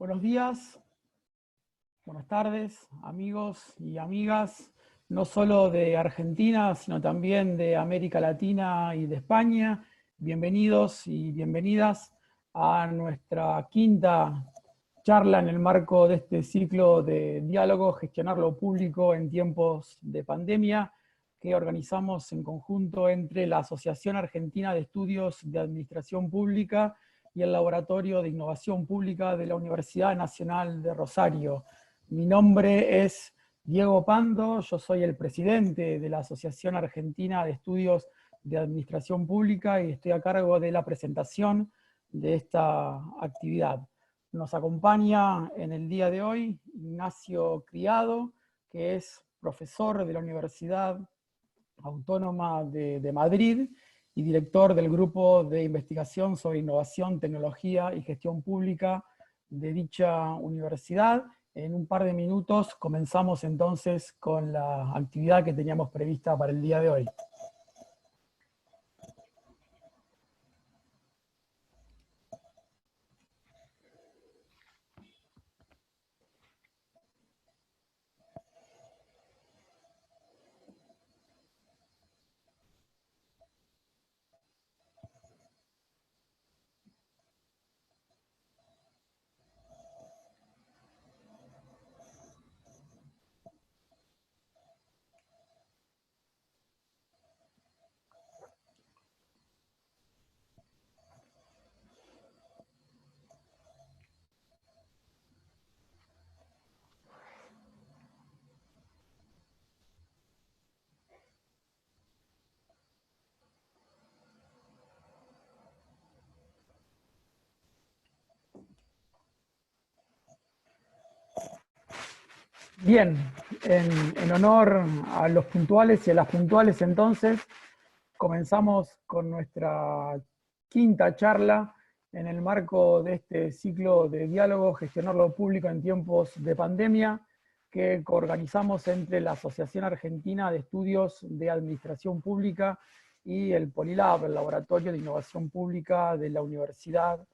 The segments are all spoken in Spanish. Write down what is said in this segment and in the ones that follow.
Buenos días, buenas tardes, amigos y amigas, no solo de Argentina, sino también de América Latina y de España. Bienvenidos y bienvenidas a nuestra quinta charla en el marco de este ciclo de diálogo, gestionar lo público en tiempos de pandemia, que organizamos en conjunto entre la Asociación Argentina de Estudios de Administración Pública y el Laboratorio de Innovación Pública de la Universidad Nacional de Rosario. Mi nombre es Diego Pando, yo soy el presidente de la Asociación Argentina de Estudios de Administración Pública y estoy a cargo de la presentación de esta actividad. Nos acompaña en el día de hoy Ignacio Criado, que es profesor de la Universidad Autónoma de Madrid y director del Grupo de Investigación sobre Innovación, Tecnología y Gestión Pública de dicha universidad. En un par de minutos comenzamos entonces con la actividad que teníamos prevista para el día de hoy. Bien, en honor a los puntuales y a las puntuales entonces, comenzamos con nuestra quinta charla en el marco de este ciclo de diálogo, gestionar lo público en tiempos de pandemia, que coorganizamos entre la Asociación Argentina de Estudios de Administración Pública y el Polilab, el Laboratorio de Innovación Pública de la Universidad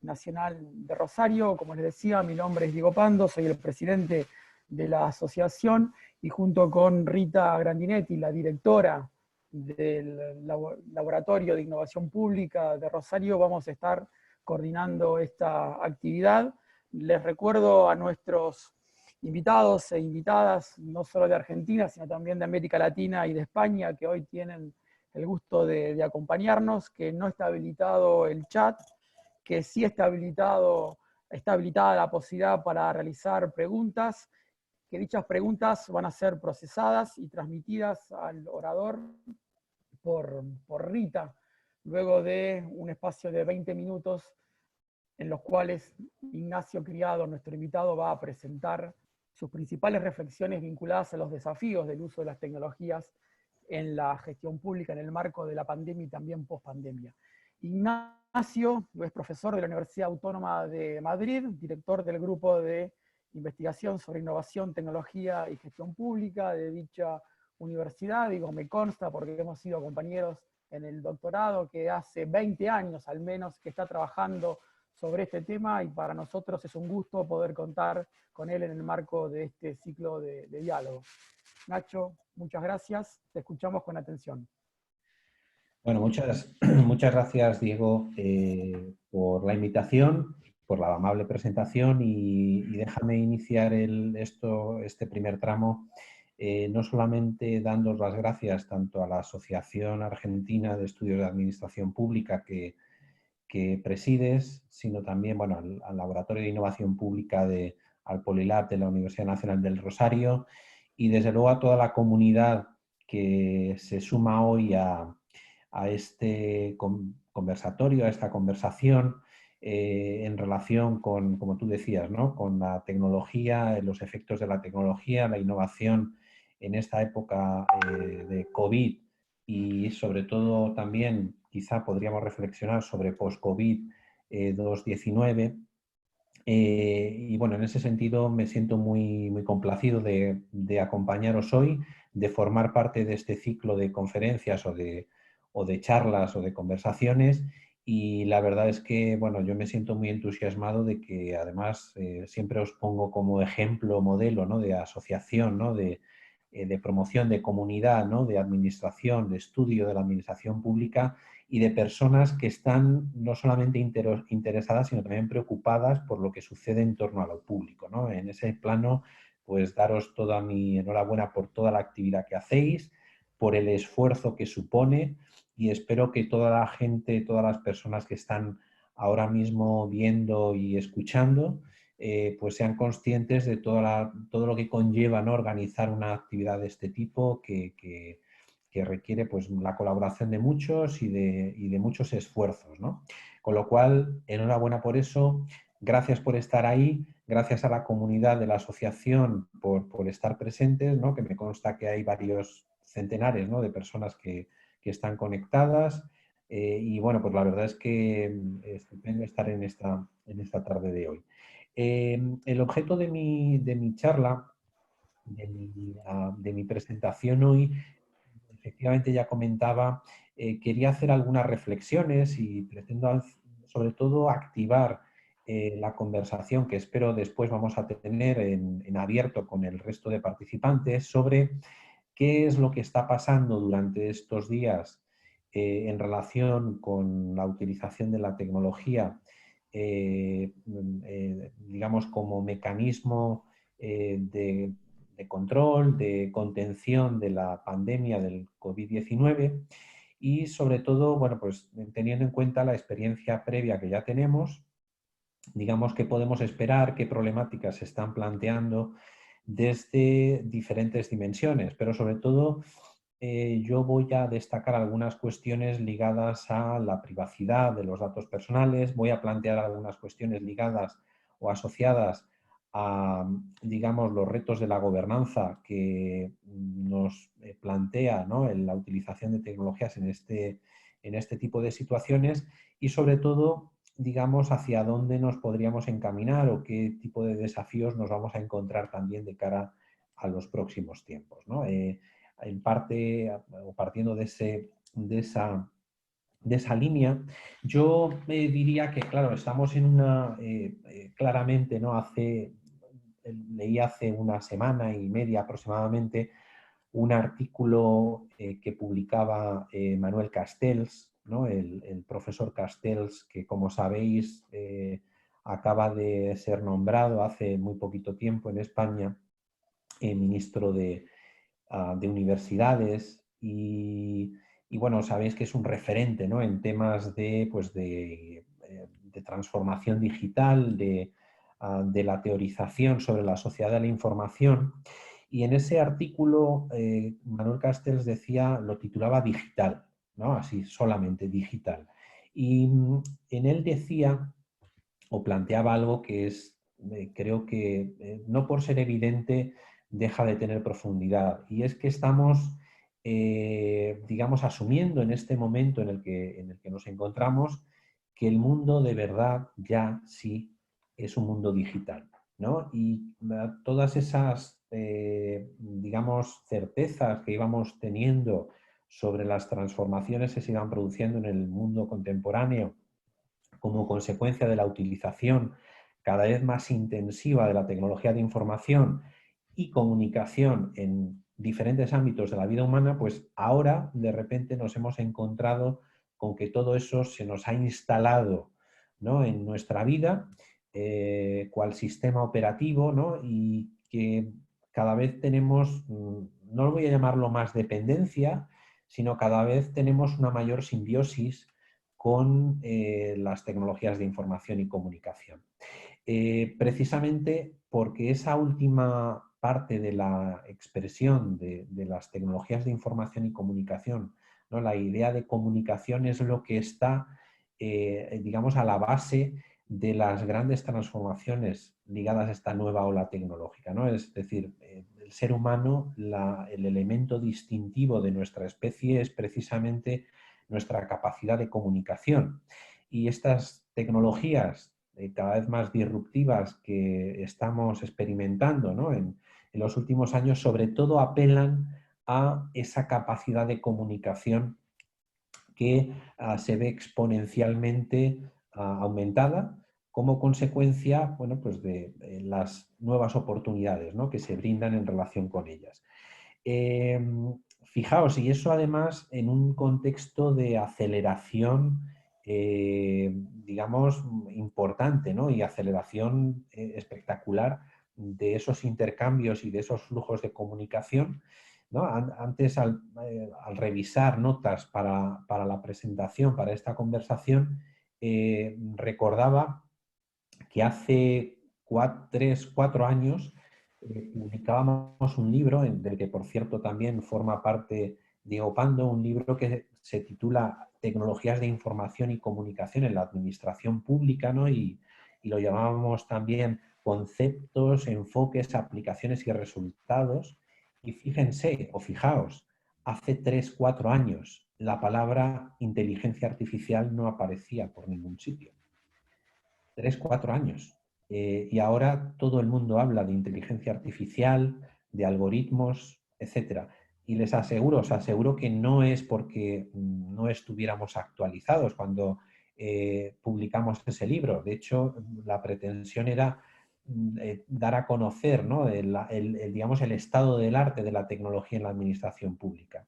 Nacional de Rosario. Como les decía, mi nombre es Diego Pando, soy el presidente de la asociación, y junto con Rita Grandinetti, la directora del Laboratorio de Innovación Pública de Rosario, vamos a estar coordinando esta actividad. Les recuerdo a nuestros invitados e invitadas, no solo de Argentina, sino también de América Latina y de España, que hoy tienen el gusto de acompañarnos, que no está habilitado el chat, que sí está habilitada la posibilidad para realizar preguntas, que dichas preguntas van a ser procesadas y transmitidas al orador por Rita, luego de un espacio de 20 minutos en los cuales Ignacio Criado, nuestro invitado, va a presentar sus principales reflexiones vinculadas a los desafíos del uso de las tecnologías en la gestión pública en el marco de la pandemia y también post-pandemia. Ignacio es profesor de la Universidad Autónoma de Madrid, director del Grupo de Investigación sobre Innovación, Tecnología y Gestión Pública de dicha universidad. Digo, me consta porque hemos sido compañeros en el doctorado, que hace 20 años al menos que está trabajando sobre este tema, y para nosotros es un gusto poder contar con él en el marco de este ciclo de diálogo. Nacho, muchas gracias, te escuchamos con atención. Bueno, muchas gracias, Diego, por la invitación, por la amable presentación, y déjame iniciar este primer tramo no solamente dando las gracias tanto a la Asociación Argentina de Estudios de Administración Pública que presides, sino también al Laboratorio de Innovación Pública al Polilab de la Universidad Nacional del Rosario, y desde luego a toda la comunidad que se suma hoy a este conversatorio, a esta conversación en relación con, como tú decías, ¿no?, con la tecnología, los efectos de la tecnología, la innovación en esta época de COVID, y sobre todo también quizá podríamos reflexionar sobre post-COVID 2019. Y bueno, en ese sentido me siento muy complacido de acompañaros hoy, de formar parte de este ciclo de conferencias o de charlas o de conversaciones, y la verdad es que, bueno, yo me siento muy entusiasmado de que además siempre os pongo como ejemplo, modelo, ¿no? De asociación, ¿no? De promoción, de comunidad, ¿no? De administración, de estudio de la administración pública y de personas que están no solamente interesadas, sino también preocupadas por lo que sucede en torno a lo público, ¿no? En ese plano, pues daros toda mi enhorabuena por toda la actividad que hacéis, por el esfuerzo que supone, y espero que toda la gente, todas las personas que están ahora mismo viendo y escuchando, pues sean conscientes de todo lo que conlleva, ¿no? Organizar una actividad de este tipo que requiere pues, la colaboración de muchos y de muchos esfuerzos, ¿no? Con lo cual, enhorabuena por eso, gracias por estar ahí, gracias a la comunidad de la asociación por estar presentes, ¿no? Que me consta que hay varios centenares, ¿no? De personas que están conectadas. Y bueno, pues la verdad es que es estupendo estar en esta tarde de hoy. El objeto de mi charla, de mi presentación hoy, efectivamente ya comentaba, quería hacer algunas reflexiones y pretendo sobre todo activar la conversación que espero después vamos a tener en abierto con el resto de participantes sobre qué es lo que está pasando durante estos días en relación con la utilización de la tecnología, digamos, como mecanismo de control, de contención de la pandemia del COVID-19 y sobre todo, bueno, pues teniendo en cuenta la experiencia previa que ya tenemos, digamos, qué podemos esperar, qué problemáticas se están planteando desde diferentes dimensiones, pero sobre todo yo voy a destacar algunas cuestiones ligadas a la privacidad de los datos personales, voy a plantear algunas cuestiones ligadas o asociadas a, digamos, los retos de la gobernanza que nos plantea, ¿no? En la utilización de tecnologías en este tipo de situaciones y sobre todo, digamos, hacia dónde nos podríamos encaminar o qué tipo de desafíos nos vamos a encontrar también de cara a los próximos tiempos, ¿no? En parte, o partiendo de esa línea, yo diría que, claro, estamos en claramente, ¿no? Leí hace una semana y media aproximadamente un artículo que publicaba Manuel Castells, ¿no? El profesor Castells, que como sabéis acaba de ser nombrado hace muy poquito tiempo en España ministro de universidades y, bueno, sabéis que es un referente, ¿no? En temas pues de transformación digital, de la teorización sobre la sociedad de la información. Y en ese artículo Manuel Castells decía, lo titulaba Digital, ¿no? Así, solamente digital. Y en él decía o planteaba algo que creo que no por ser evidente deja de tener profundidad. Y es que estamos, digamos, asumiendo en este momento en el que nos encontramos que el mundo de verdad ya sí es un mundo digital, ¿no? Y todas esas, digamos, certezas que íbamos teniendo sobre las transformaciones que se iban produciendo en el mundo contemporáneo como consecuencia de la utilización cada vez más intensiva de la tecnología de información y comunicación en diferentes ámbitos de la vida humana, pues ahora de repente nos hemos encontrado con que todo eso se nos ha instalado, ¿no? En nuestra vida, cual sistema operativo, ¿no? Y que cada vez tenemos, no lo voy a llamarlo más dependencia, sino cada vez tenemos una mayor simbiosis con las tecnologías de información y comunicación. Precisamente porque esa última parte de la expresión de las tecnologías de información y comunicación, ¿no? La idea de comunicación es lo que está, digamos, a la base de las grandes transformaciones ligadas a esta nueva ola tecnológica, ¿no? Es decir, el ser humano, el elemento distintivo de nuestra especie es precisamente nuestra capacidad de comunicación. Y estas tecnologías cada vez más disruptivas que estamos experimentando, ¿no? En los últimos años, sobre todo apelan a esa capacidad de comunicación que se ve exponencialmente aumentada como consecuencia, bueno, pues de las nuevas oportunidades, ¿no?, que se brindan en relación con ellas. Fijaos, y eso además en un contexto de aceleración, digamos, importante, ¿no?, y aceleración espectacular de esos intercambios y de esos flujos de comunicación, ¿no? Antes, al revisar notas para la presentación, para esta conversación, recordaba que hace 3, 4 años publicábamos un libro, del que por cierto también forma parte Diego Pando, un libro que se titula Tecnologías de Información y Comunicación en la Administración Pública, ¿no? Y lo llamábamos también Conceptos, Enfoques, Aplicaciones y Resultados. Y fíjense, o fijaos, hace 3, 4 años la palabra inteligencia artificial no aparecía por ningún sitio. 3, 4 años. Y ahora todo el mundo habla de inteligencia artificial, de algoritmos, etcétera. Y les aseguro, os aseguro que no es porque no estuviéramos actualizados cuando publicamos ese libro. De hecho, la pretensión era dar a conocer, ¿no?, digamos, el estado del arte de la tecnología en la administración pública.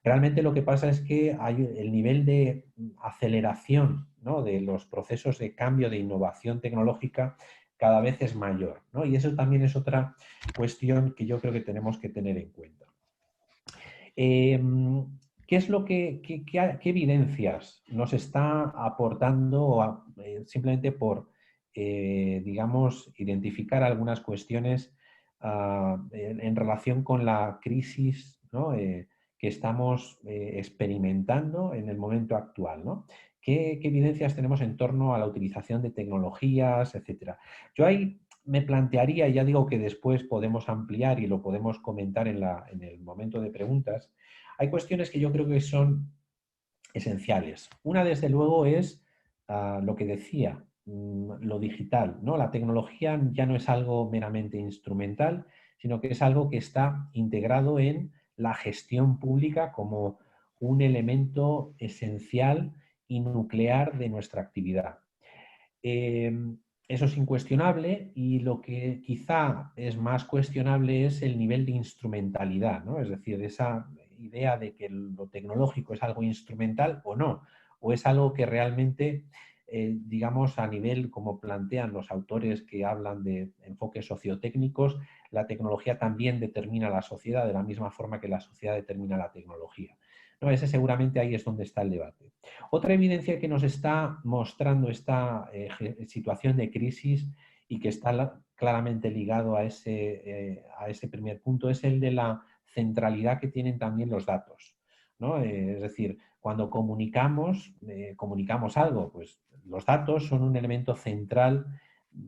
Realmente lo que pasa es que hay el nivel de aceleración, ¿no?, de los procesos de cambio, de innovación tecnológica, cada vez es mayor, ¿no? Y eso también es otra cuestión que yo creo que tenemos que tener en cuenta. ¿Qué es lo qué evidencias nos está aportando simplemente por, digamos, identificar algunas cuestiones en relación con la crisis, ¿no?, que estamos experimentando en el momento actual, ¿no? ¿Qué evidencias tenemos en torno a la utilización de tecnologías, etcétera? Yo ahí me plantearía, y ya digo que después podemos ampliar y lo podemos comentar en el momento de preguntas, hay cuestiones que yo creo que son esenciales. Una, desde luego, es lo que decía, lo digital, ¿no? La tecnología ya no es algo meramente instrumental, sino que es algo que está integrado en la gestión pública como un elemento esencial y nuclear de nuestra actividad. Eso es incuestionable, y lo que quizá es más cuestionable es el nivel de instrumentalidad, ¿no? Es decir, esa idea de que lo tecnológico es algo instrumental o no, o es algo que realmente, digamos, a nivel, como plantean los autores que hablan de enfoques sociotécnicos, la tecnología también determina la sociedad de la misma forma que la sociedad determina la tecnología. No, ese seguramente ahí es donde está el debate. Otra evidencia que nos está mostrando esta situación de crisis y que está claramente ligado a ese primer punto es el de la centralidad que tienen también los datos, ¿no? Es decir, cuando comunicamos algo, pues los datos son un elemento central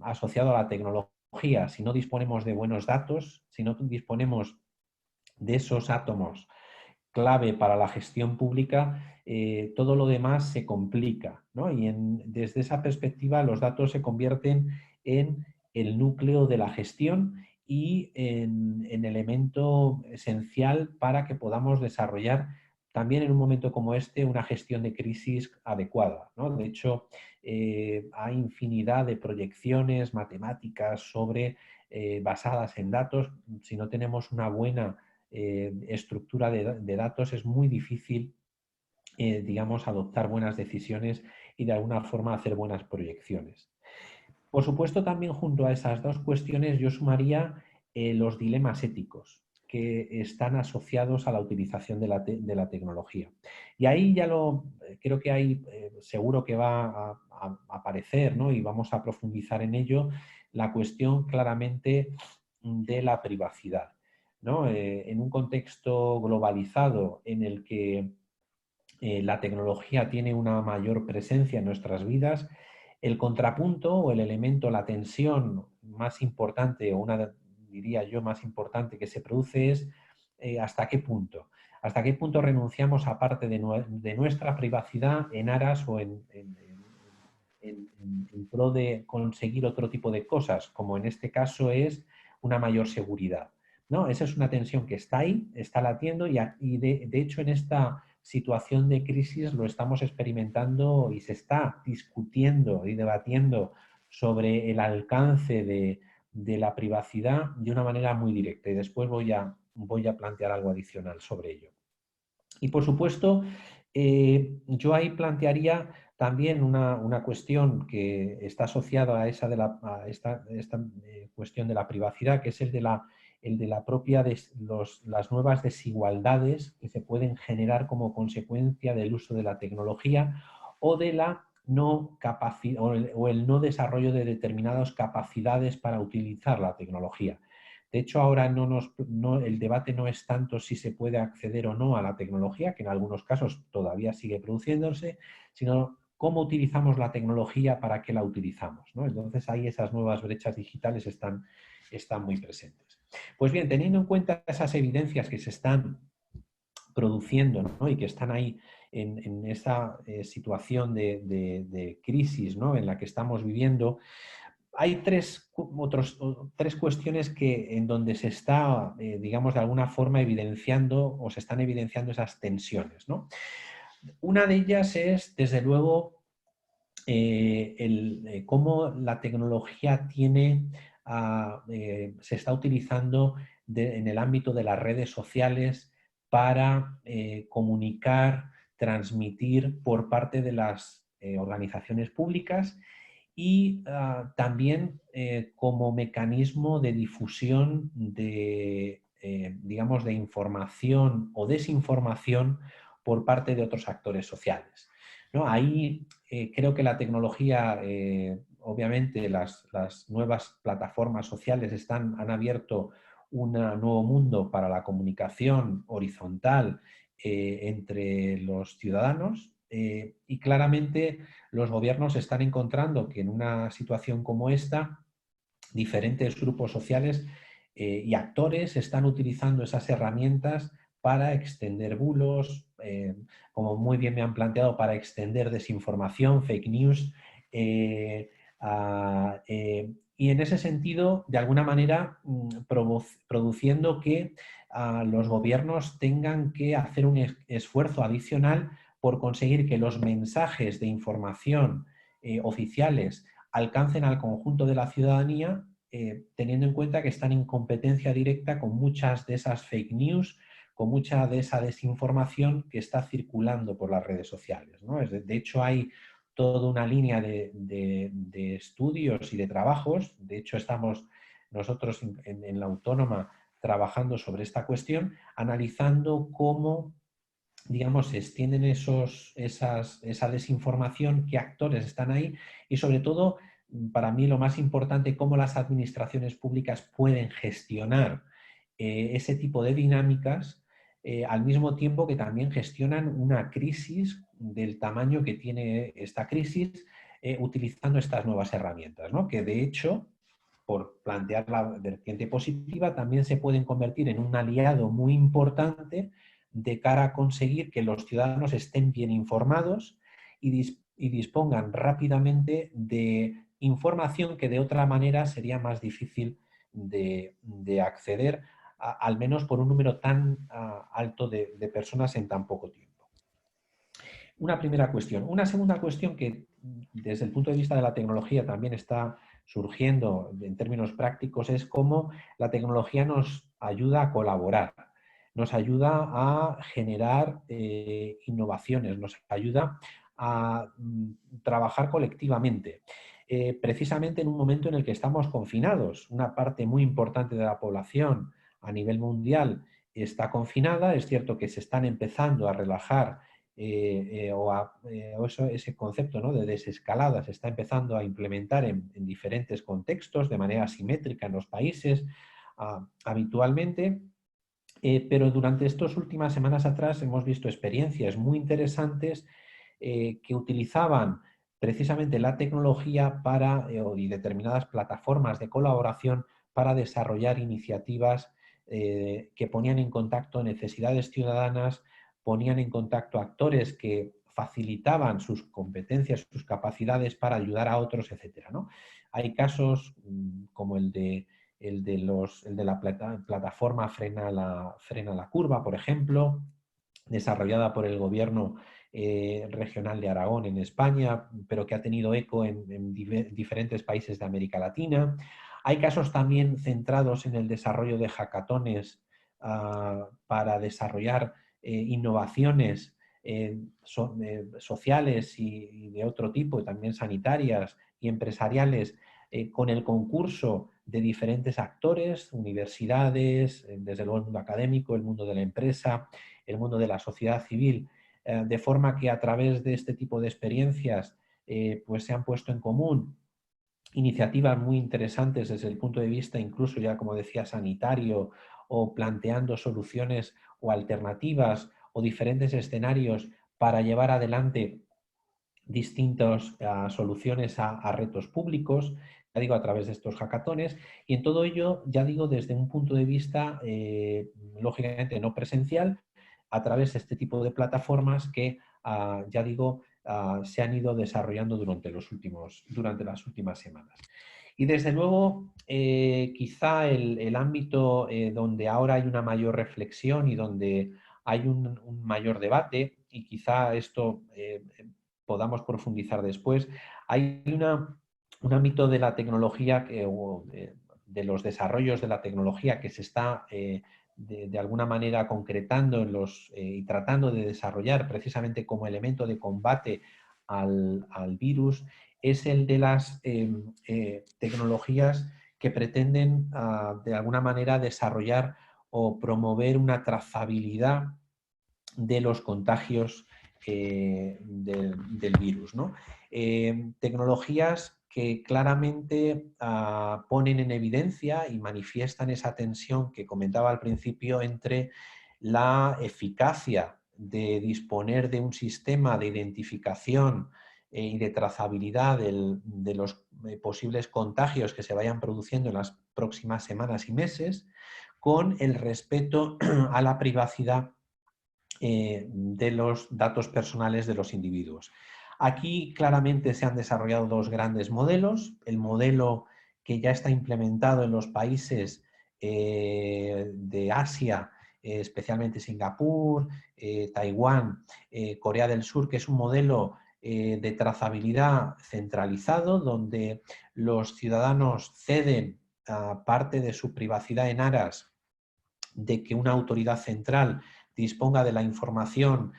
asociado a la tecnología. Si no disponemos de buenos datos, si no disponemos de esos átomos clave para la gestión pública, todo lo demás se complica, ¿no? Y desde esa perspectiva los datos se convierten en el núcleo de la gestión y en elemento esencial para que podamos desarrollar también en un momento como este una gestión de crisis adecuada, ¿no? De hecho, hay infinidad de proyecciones matemáticas basadas en datos. Si no tenemos una buena estructura de datos, es muy difícil, digamos, adoptar buenas decisiones y de alguna forma hacer buenas proyecciones. Por supuesto, también junto a esas dos cuestiones yo sumaría los dilemas éticos que están asociados a la utilización de la tecnología. Y ahí creo que ahí seguro que va a aparecer, ¿no?, y vamos a profundizar en ello, la cuestión claramente de la privacidad, ¿no? En un contexto globalizado en el que la tecnología tiene una mayor presencia en nuestras vidas, el contrapunto o el elemento, la tensión más importante, o diría yo, más importante que se produce es hasta qué punto. ¿Hasta qué punto renunciamos a parte de nuestra privacidad en aras o en pro de conseguir otro tipo de cosas, como en este caso es una mayor seguridad, ¿no? Esa es una tensión que está ahí, está latiendo, y de hecho en esta situación de crisis lo estamos experimentando y se está discutiendo y debatiendo sobre el alcance de la privacidad de una manera muy directa. Y después voy a plantear algo adicional sobre ello. Y por supuesto, yo ahí plantearía también una cuestión que está asociada a esta cuestión de la privacidad, que es el de la propia las nuevas desigualdades que se pueden generar como consecuencia del uso de la tecnología o de la no capacidad o el no desarrollo de determinadas capacidades para utilizar la tecnología. De hecho, ahora el debate no es tanto si se puede acceder o no a la tecnología, que en algunos casos todavía sigue produciéndose, sino cómo utilizamos la tecnología, para qué la utilizamos, ¿no? Entonces, ahí esas nuevas brechas digitales están muy presentes. Pues bien, teniendo en cuenta esas evidencias que se están produciendo, ¿no? Y que están ahí en esa situación de crisis, ¿no? En la que estamos viviendo, hay tres cuestiones en donde se está, digamos, de alguna forma evidenciando o se están evidenciando esas tensiones, ¿no? Una de ellas es, desde luego, cómo la tecnología se está utilizando en el ámbito de las redes sociales para comunicar, transmitir por parte de las organizaciones públicas y también como mecanismo de difusión digamos, de información o desinformación por parte de otros actores sociales, ¿no? Ahí creo que la tecnología, obviamente las nuevas plataformas sociales han abierto un nuevo mundo para la comunicación horizontal entre los ciudadanos y claramente los gobiernos están encontrando que en una situación como esta, diferentes grupos sociales y actores están utilizando esas herramientas para extender bulos, como muy bien me han planteado, para extender desinformación, fake news, y en ese sentido, de alguna manera, produciendo que los gobiernos tengan que hacer un esfuerzo adicional por conseguir que los mensajes de información oficiales alcancen al conjunto de la ciudadanía, teniendo en cuenta que están en competencia directa con muchas de esas fake news, con mucha de esa desinformación que está circulando por las redes sociales, ¿no? De hecho, hay toda una línea de estudios y de trabajos. De hecho, estamos nosotros en la Autónoma trabajando sobre esta cuestión, analizando cómo, digamos, se extienden esa desinformación, qué actores están ahí y, sobre todo, para mí lo más importante, cómo las administraciones públicas pueden gestionar ese tipo de dinámicas al mismo tiempo que también gestionan una crisis del tamaño que tiene esta crisis utilizando estas nuevas herramientas, ¿no? Que de hecho, por plantear la vertiente positiva, también se pueden convertir en un aliado muy importante de cara a conseguir que los ciudadanos estén bien informados y dispongan rápidamente de información que de otra manera sería más difícil de acceder, al menos por un número tan alto de personas en tan poco tiempo. Una primera cuestión. Una segunda cuestión que desde el punto de vista de la tecnología también está surgiendo en términos prácticos es cómo la tecnología nos ayuda a colaborar, nos ayuda a generar innovaciones, nos ayuda a trabajar colectivamente. Precisamente en un momento en el que estamos confinados, una parte muy importante de la población a nivel mundial está confinada. Es cierto que se están empezando a relajar ese concepto, ¿no?, de desescalada se está empezando a implementar en diferentes contextos de manera simétrica en los países habitualmente, pero durante estas últimas semanas atrás hemos visto experiencias muy interesantes que utilizaban precisamente la tecnología y determinadas plataformas de colaboración para desarrollar iniciativas que ponían en contacto necesidades ciudadanas, ponían en contacto actores que facilitaban sus competencias, sus capacidades para ayudar a otros, etcétera, ¿no? Hay casos como el de la plataforma Frena la Curva, por ejemplo, desarrollada por el gobierno regional de Aragón en España, pero que ha tenido eco en diferentes países de América Latina. Hay casos también centrados en el desarrollo de hackatones para desarrollar innovaciones sociales y de otro tipo, también sanitarias y empresariales, con el concurso de diferentes actores, universidades, desde luego el mundo académico, el mundo de la empresa, el mundo de la sociedad civil, de forma que a través de este tipo de experiencias pues se han puesto en común iniciativas muy interesantes desde el punto de vista incluso ya, como decía, sanitario, o planteando soluciones o alternativas o diferentes escenarios para llevar adelante distintas soluciones a retos públicos, ya digo, a través de estos hackatones, y en todo ello, ya digo, desde un punto de vista, lógicamente, no presencial, a través de este tipo de plataformas que, ya digo, se han ido desarrollando durante las últimas semanas. Y desde luego, quizá el ámbito donde ahora hay una mayor reflexión y donde hay un mayor debate, y quizá esto podamos profundizar después, hay un ámbito de la tecnología o de los desarrollos de la tecnología que se está de alguna manera concretando y tratando de desarrollar precisamente como elemento de combate al virus, es el de las tecnologías que pretenden de alguna manera desarrollar o promover una trazabilidad de los contagios del virus, ¿no? Tecnologías que claramente ponen en evidencia y manifiestan esa tensión que comentaba al principio entre la eficacia de disponer de un sistema de identificación y de trazabilidad de los posibles contagios que se vayan produciendo en las próximas semanas y meses, con el respeto a la privacidad de los datos personales de los individuos. Aquí claramente se han desarrollado dos grandes modelos. El modelo que ya está implementado en los países de Asia, especialmente Singapur, Taiwán, Corea del Sur, que es un modelo de trazabilidad centralizado, donde los ciudadanos ceden parte de su privacidad en aras de que una autoridad central disponga de la información,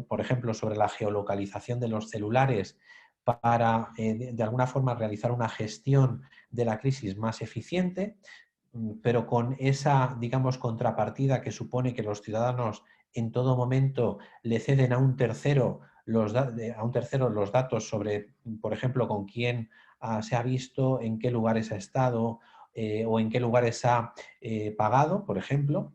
por ejemplo, sobre la geolocalización de los celulares para, de alguna forma, realizar una gestión de la crisis más eficiente, pero con esa, digamos, contrapartida que supone que los ciudadanos en todo momento le ceden a un tercero los datos sobre, por ejemplo, con quién se ha visto, en qué lugares ha estado o en qué lugares ha pagado, por ejemplo.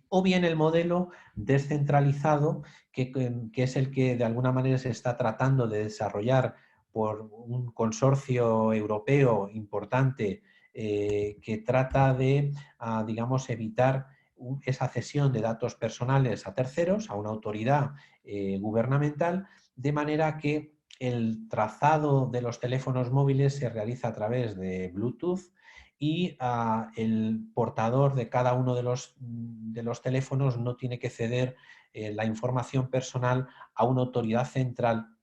O bien el modelo descentralizado, que es el que de alguna manera se está tratando de desarrollar por un consorcio europeo importante que trata de, digamos, evitar esa cesión de datos personales a terceros, a una autoridad gubernamental, de manera que el trazado de los teléfonos móviles se realiza a través de Bluetooth y el portador de cada uno de los teléfonos no tiene que ceder la información personal a una autoridad central,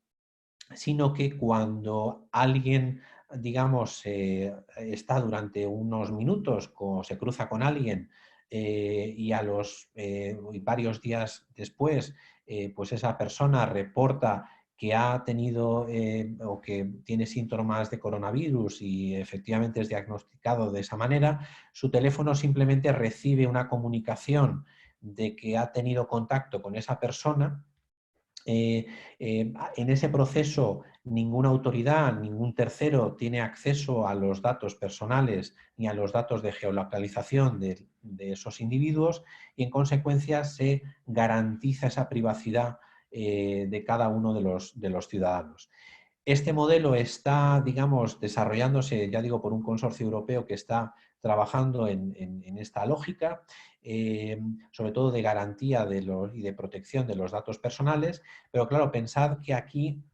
sino que cuando alguien, digamos, está durante unos minutos, o se cruza con alguien y a los varios días después, pues esa persona reporta que ha tenido o que tiene síntomas de coronavirus y efectivamente es diagnosticado de esa manera, su teléfono simplemente recibe una comunicación de que ha tenido contacto con esa persona. En ese proceso ninguna autoridad, ningún tercero tiene acceso a los datos personales ni a los datos de geolocalización de esos individuos, y en consecuencia se garantiza esa privacidad de cada uno de los ciudadanos. Este modelo está, digamos, desarrollándose, ya digo, por un consorcio europeo que está trabajando en esta lógica, sobre todo de garantía y de protección de los datos personales, pero claro, pensad que aquí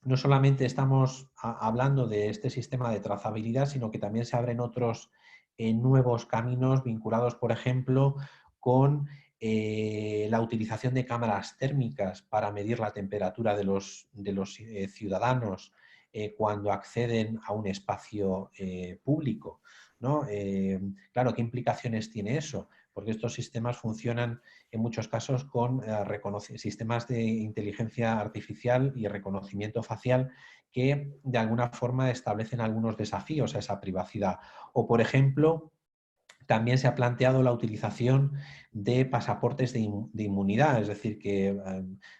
no solamente estamos hablando de este sistema de trazabilidad, sino que también se abren otros nuevos caminos vinculados, por ejemplo, con la utilización de cámaras térmicas para medir la temperatura de los ciudadanos cuando acceden a un espacio público, ¿no? Claro, ¿qué implicaciones tiene eso? Porque estos sistemas funcionan en muchos casos con sistemas de inteligencia artificial y reconocimiento facial que de alguna forma establecen algunos desafíos a esa privacidad. O, por ejemplo, también se ha planteado la utilización de pasaportes de inmunidad, es decir, que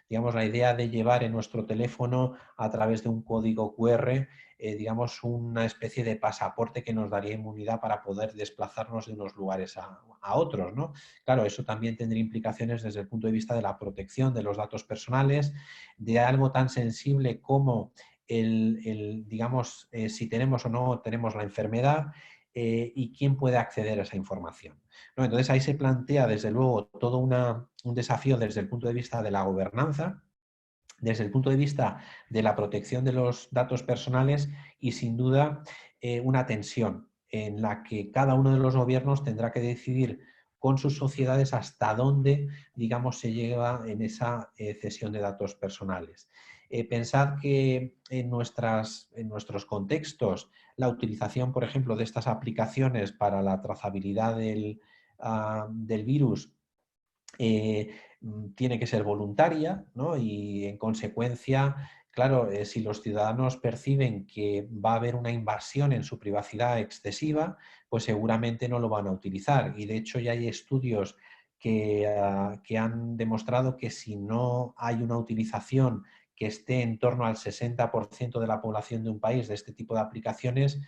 digamos, la idea de llevar en nuestro teléfono a través de un código QR, digamos, una especie de pasaporte que nos daría inmunidad para poder desplazarnos de unos lugares a otros, ¿no? Claro, eso también tendría implicaciones desde el punto de vista de la protección de los datos personales, de algo tan sensible como digamos, si tenemos o no tenemos la enfermedad, y quién puede acceder a esa información, ¿no? Entonces ahí se plantea desde luego todo un desafío desde el punto de vista de la gobernanza, desde el punto de vista de la protección de los datos personales y sin duda una tensión en la que cada uno de los gobiernos tendrá que decidir con sus sociedades hasta dónde, digamos, se llega en esa cesión de datos personales. Pensad que en nuestros contextos la utilización, por ejemplo, de estas aplicaciones para la trazabilidad del virus tiene que ser voluntaria, ¿no? Y en consecuencia, claro, si los ciudadanos perciben que va a haber una invasión en su privacidad excesiva, pues seguramente no lo van a utilizar. Y de hecho ya hay estudios que han demostrado que si no hay una utilización que esté en torno al 60% de la población de un país de este tipo de aplicaciones,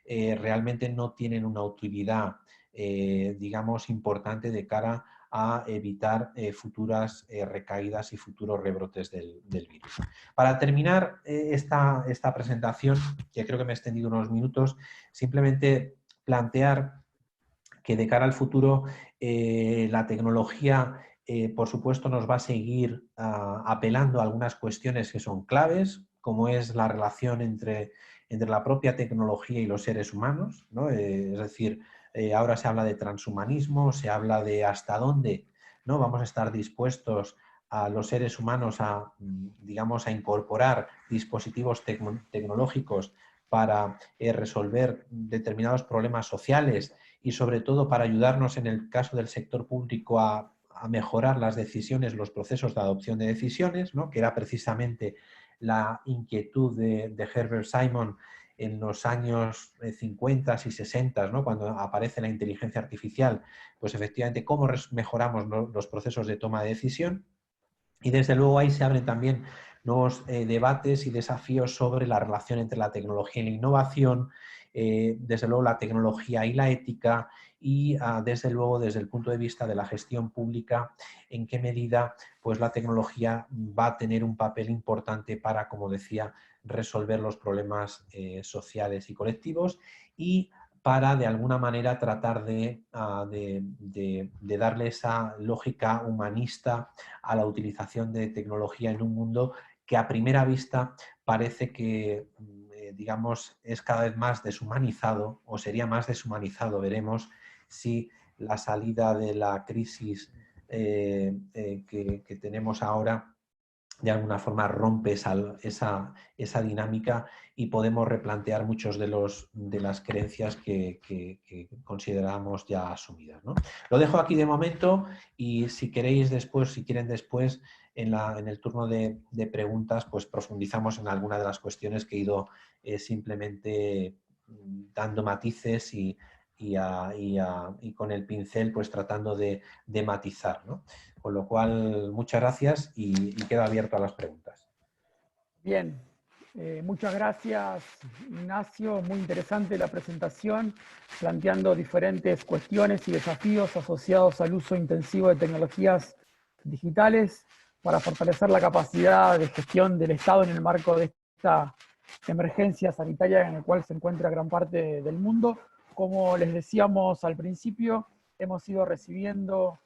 realmente no tienen una utilidad, digamos, importante de cara a evitar futuras recaídas y futuros rebrotes del virus. Para terminar esta presentación, que creo que me he extendido unos minutos, simplemente plantear que de cara al futuro la tecnología, por supuesto, nos va a seguir apelando a algunas cuestiones que son claves, como es la relación entre la propia tecnología y los seres humanos, ¿no? Es decir, ahora se habla de transhumanismo, se habla de hasta dónde, ¿no?, vamos a estar dispuestos a los seres humanos a, digamos, a incorporar dispositivos tecnológicos para resolver determinados problemas sociales y sobre todo para ayudarnos en el caso del sector público a mejorar las decisiones, los procesos de adopción de decisiones, ¿no?, que era precisamente la inquietud de Herbert Simon en los años 50 y 60, ¿no?, cuando aparece la inteligencia artificial, pues efectivamente cómo mejoramos los procesos de toma de decisión. Y desde luego ahí se abren también nuevos debates y desafíos sobre la relación entre la tecnología y la innovación, desde luego la tecnología y la ética y desde luego desde el punto de vista de la gestión pública, en qué medida pues, la tecnología va a tener un papel importante para, como decía, resolver los problemas sociales y colectivos y para, de alguna manera, tratar de darle esa lógica humanista a la utilización de tecnología en un mundo que a primera vista parece que, digamos, es cada vez más deshumanizado o sería más deshumanizado, si la salida de la crisis que tenemos ahora de alguna forma rompe esa dinámica y podemos replantear muchos de las creencias que consideramos ya asumidas, ¿no? Lo dejo aquí de momento y si queréis después, si quieren después, en el turno de preguntas, pues profundizamos en alguna de las cuestiones que he ido simplemente dando matices y con el pincel pues tratando de matizar, ¿no? Con lo cual, muchas gracias y quedo abierto a las preguntas. Bien, muchas gracias, Ignacio. Muy interesante la presentación, planteando diferentes cuestiones y desafíos asociados al uso intensivo de tecnologías digitales para fortalecer la capacidad de gestión del Estado en el marco de esta emergencia sanitaria en la cual se encuentra gran parte del mundo. Como les decíamos al principio, hemos ido recibiendo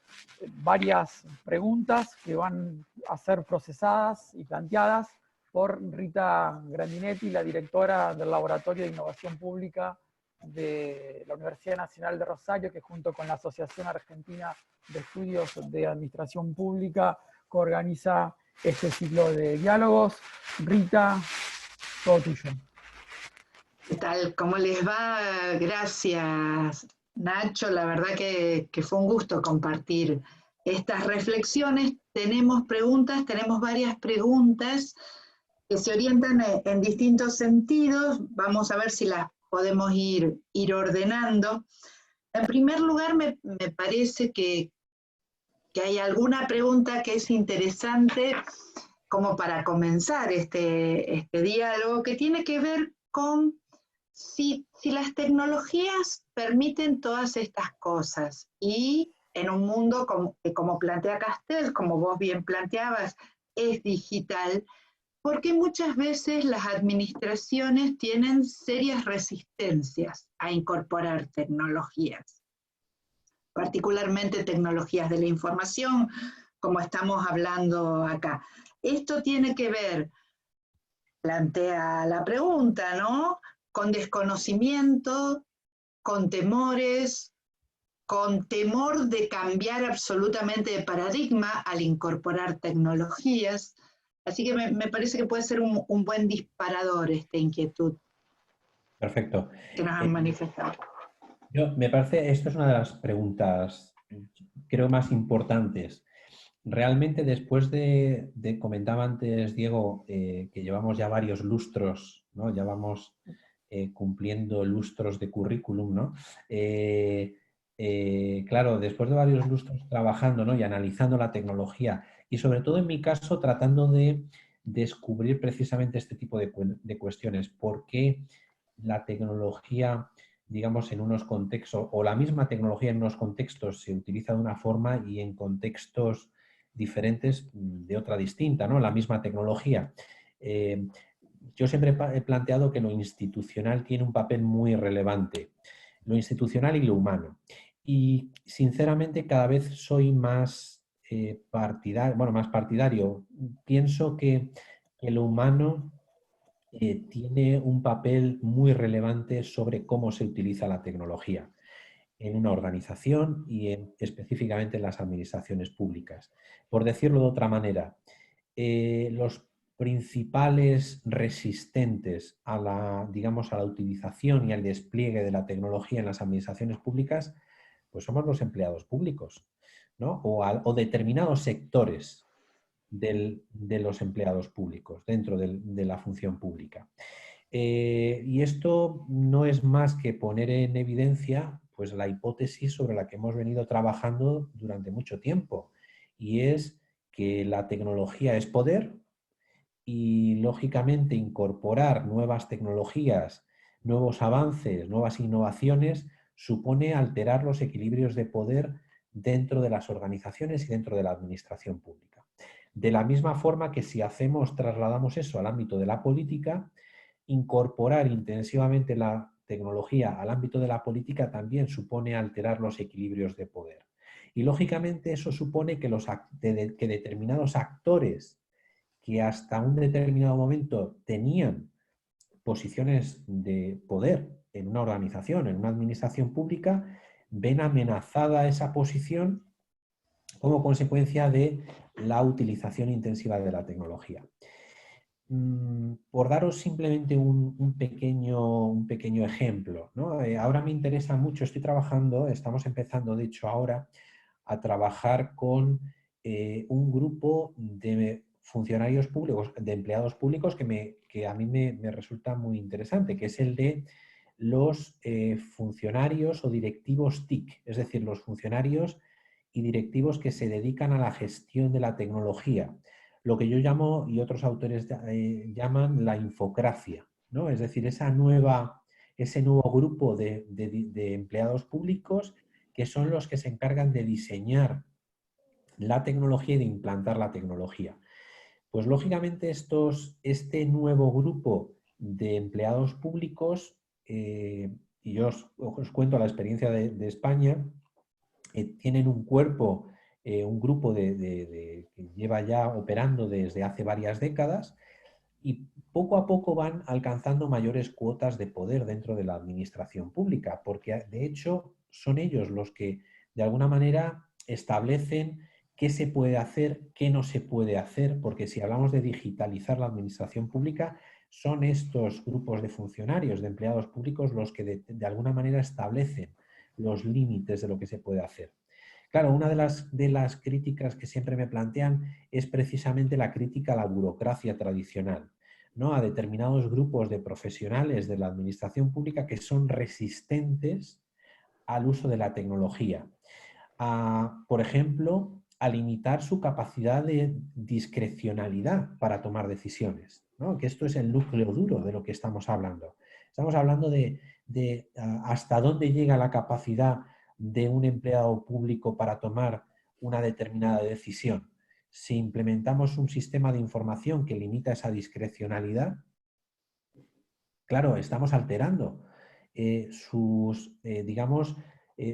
varias preguntas que van a ser procesadas y planteadas por Rita Grandinetti, la directora del Laboratorio de Innovación Pública de la Universidad Nacional de Rosario, que junto con la Asociación Argentina de Estudios de Administración Pública coorganiza este ciclo de diálogos. Rita, todo tuyo. ¿Qué tal? ¿Cómo les va? Gracias, Nacho. La verdad que fue un gusto compartir estas reflexiones. Tenemos varias preguntas que se orientan en distintos sentidos. Vamos a ver si las podemos ir ordenando. En primer lugar, me parece que hay alguna pregunta que es interesante como para comenzar este diálogo, que tiene que ver con si las tecnologías permiten todas estas cosas y en un mundo como plantea Castel, como vos bien planteabas, es digital, porque muchas veces las administraciones tienen serias resistencias a incorporar tecnologías, particularmente tecnologías de la información, como estamos hablando acá. Esto tiene que ver, plantea la pregunta, ¿no?, con desconocimiento, con temores, con temor de cambiar absolutamente de paradigma al incorporar tecnologías. Así que me parece que puede ser un buen disparador esta inquietud. Perfecto. Que nos han manifestado. Me parece, esto es una de las preguntas, creo, más importantes. Realmente, después comentaba antes, Diego, que llevamos ya varios lustros, ¿no? Ya vamos cumpliendo lustros de currículum, ¿no? Claro, después de varios lustros trabajando, ¿no?, y analizando la tecnología, y sobre todo en mi caso tratando de descubrir precisamente este tipo de cuestiones. ¿Por qué la tecnología, digamos, en unos contextos, o la misma tecnología en unos contextos se utiliza de una forma y en contextos diferentes de otra distinta, ¿no? La misma tecnología. Yo siempre he planteado que lo institucional tiene un papel muy relevante, lo institucional y lo humano. Y sinceramente cada vez soy más partidario. Pienso que lo humano tiene un papel muy relevante sobre cómo se utiliza la tecnología en una organización y específicamente en las administraciones públicas. Por decirlo de otra manera, los principales resistentes a la, digamos, a la utilización y al despliegue de la tecnología en las administraciones públicas, pues somos los empleados públicos, ¿no? O determinados sectores de los empleados públicos dentro de la función pública. Y esto no es más que poner en evidencia, pues, la hipótesis sobre la que hemos venido trabajando durante mucho tiempo, y es que la tecnología es poder y, lógicamente, incorporar nuevas tecnologías, nuevos avances, nuevas innovaciones, supone alterar los equilibrios de poder dentro de las organizaciones y dentro de la administración pública. De la misma forma que si trasladamos eso al ámbito de la política, incorporar intensivamente la tecnología al ámbito de la política también supone alterar los equilibrios de poder. Y, lógicamente, eso supone que determinados actores que hasta un determinado momento tenían posiciones de poder en una organización, en una administración pública, ven amenazada esa posición como consecuencia de la utilización intensiva de la tecnología. Por daros simplemente un pequeño ejemplo, ¿no? Ahora me interesa mucho, estamos empezando, de hecho, ahora a trabajar con un grupo de funcionarios públicos, de empleados públicos que a mí me resulta muy interesante, que es el de los funcionarios o directivos TIC, es decir, los funcionarios y directivos que se dedican a la gestión de la tecnología, lo que yo llamo, y otros autores llaman, la infocracia, ¿no? Es decir, ese nuevo grupo de empleados públicos que son los que se encargan de diseñar la tecnología y de implantar la tecnología. Pues, lógicamente, este nuevo grupo de empleados públicos, y yo os cuento la experiencia de España, tienen un grupo que lleva ya operando desde hace varias décadas, y poco a poco van alcanzando mayores cuotas de poder dentro de la administración pública, porque de hecho son ellos los que de alguna manera establecen qué se puede hacer, qué no se puede hacer, porque si hablamos de digitalizar la administración pública, son estos grupos de funcionarios, de empleados públicos, los que de alguna manera establecen los límites de lo que se puede hacer. Claro, una de las críticas que siempre me plantean es precisamente la crítica a la burocracia tradicional, ¿no? A determinados grupos de profesionales de la administración pública que son resistentes al uso de la tecnología. Por ejemplo, a limitar su capacidad de discrecionalidad para tomar decisiones, ¿no? Que esto es el núcleo duro de lo que estamos hablando. Estamos hablando de hasta dónde llega la capacidad de un empleado público para tomar una determinada decisión. Si implementamos un sistema de información que limita esa discrecionalidad, claro, estamos alterando digamos,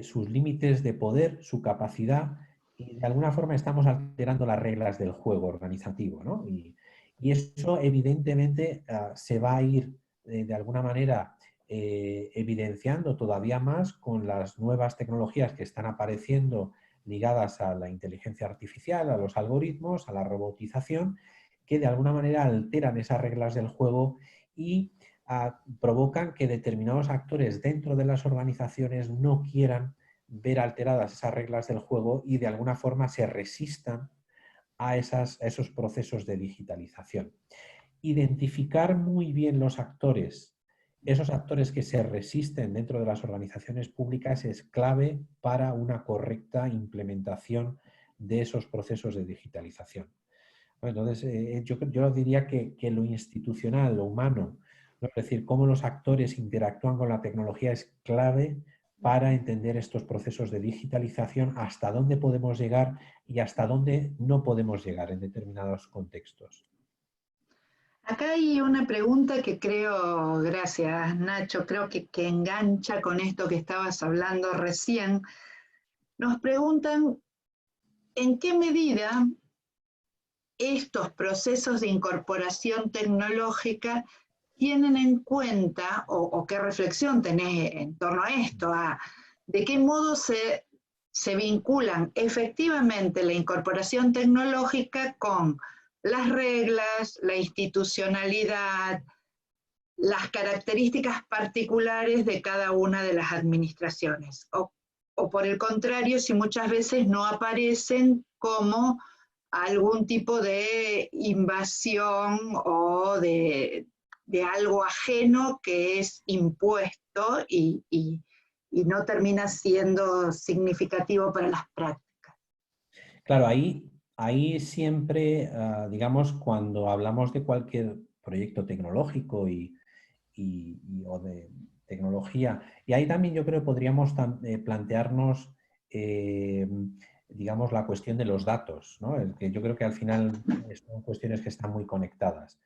sus límites de poder, su capacidad, y de alguna forma estamos alterando las reglas del juego organizativo, ¿no? Y eso evidentemente se va a ir de alguna manera evidenciando todavía más con las nuevas tecnologías que están apareciendo ligadas a la inteligencia artificial, a los algoritmos, a la robotización, que de alguna manera alteran esas reglas del juego y provocan que determinados actores dentro de las organizaciones no quieran ver alteradas esas reglas del juego y de alguna forma se resistan a esos procesos de digitalización. Identificar muy bien los actores, esos actores que se resisten dentro de las organizaciones públicas es clave para una correcta implementación de esos procesos de digitalización. Entonces, yo diría que lo institucional, lo humano, ¿no? Es decir, cómo los actores interactúan con la tecnología es clave para entender estos procesos de digitalización, hasta dónde podemos llegar y hasta dónde no podemos llegar en determinados contextos. Acá hay una pregunta que creo, gracias Nacho, creo que engancha con esto que estabas hablando recién. Nos preguntan, ¿en qué medida estos procesos de incorporación tecnológica tienen en cuenta, o qué reflexión tenés en torno a esto, de qué modo se vinculan efectivamente la incorporación tecnológica con las reglas, la institucionalidad, las características particulares de cada una de las administraciones? O por el contrario, si muchas veces no aparecen como algún tipo de invasión o de algo ajeno que es impuesto y no termina siendo significativo para las prácticas. Claro, ahí siempre, digamos, cuando hablamos de cualquier proyecto tecnológico o de tecnología, y ahí también yo creo que podríamos plantearnos, digamos, la cuestión de los datos, ¿no? Que yo creo que al final son cuestiones que están muy conectadas.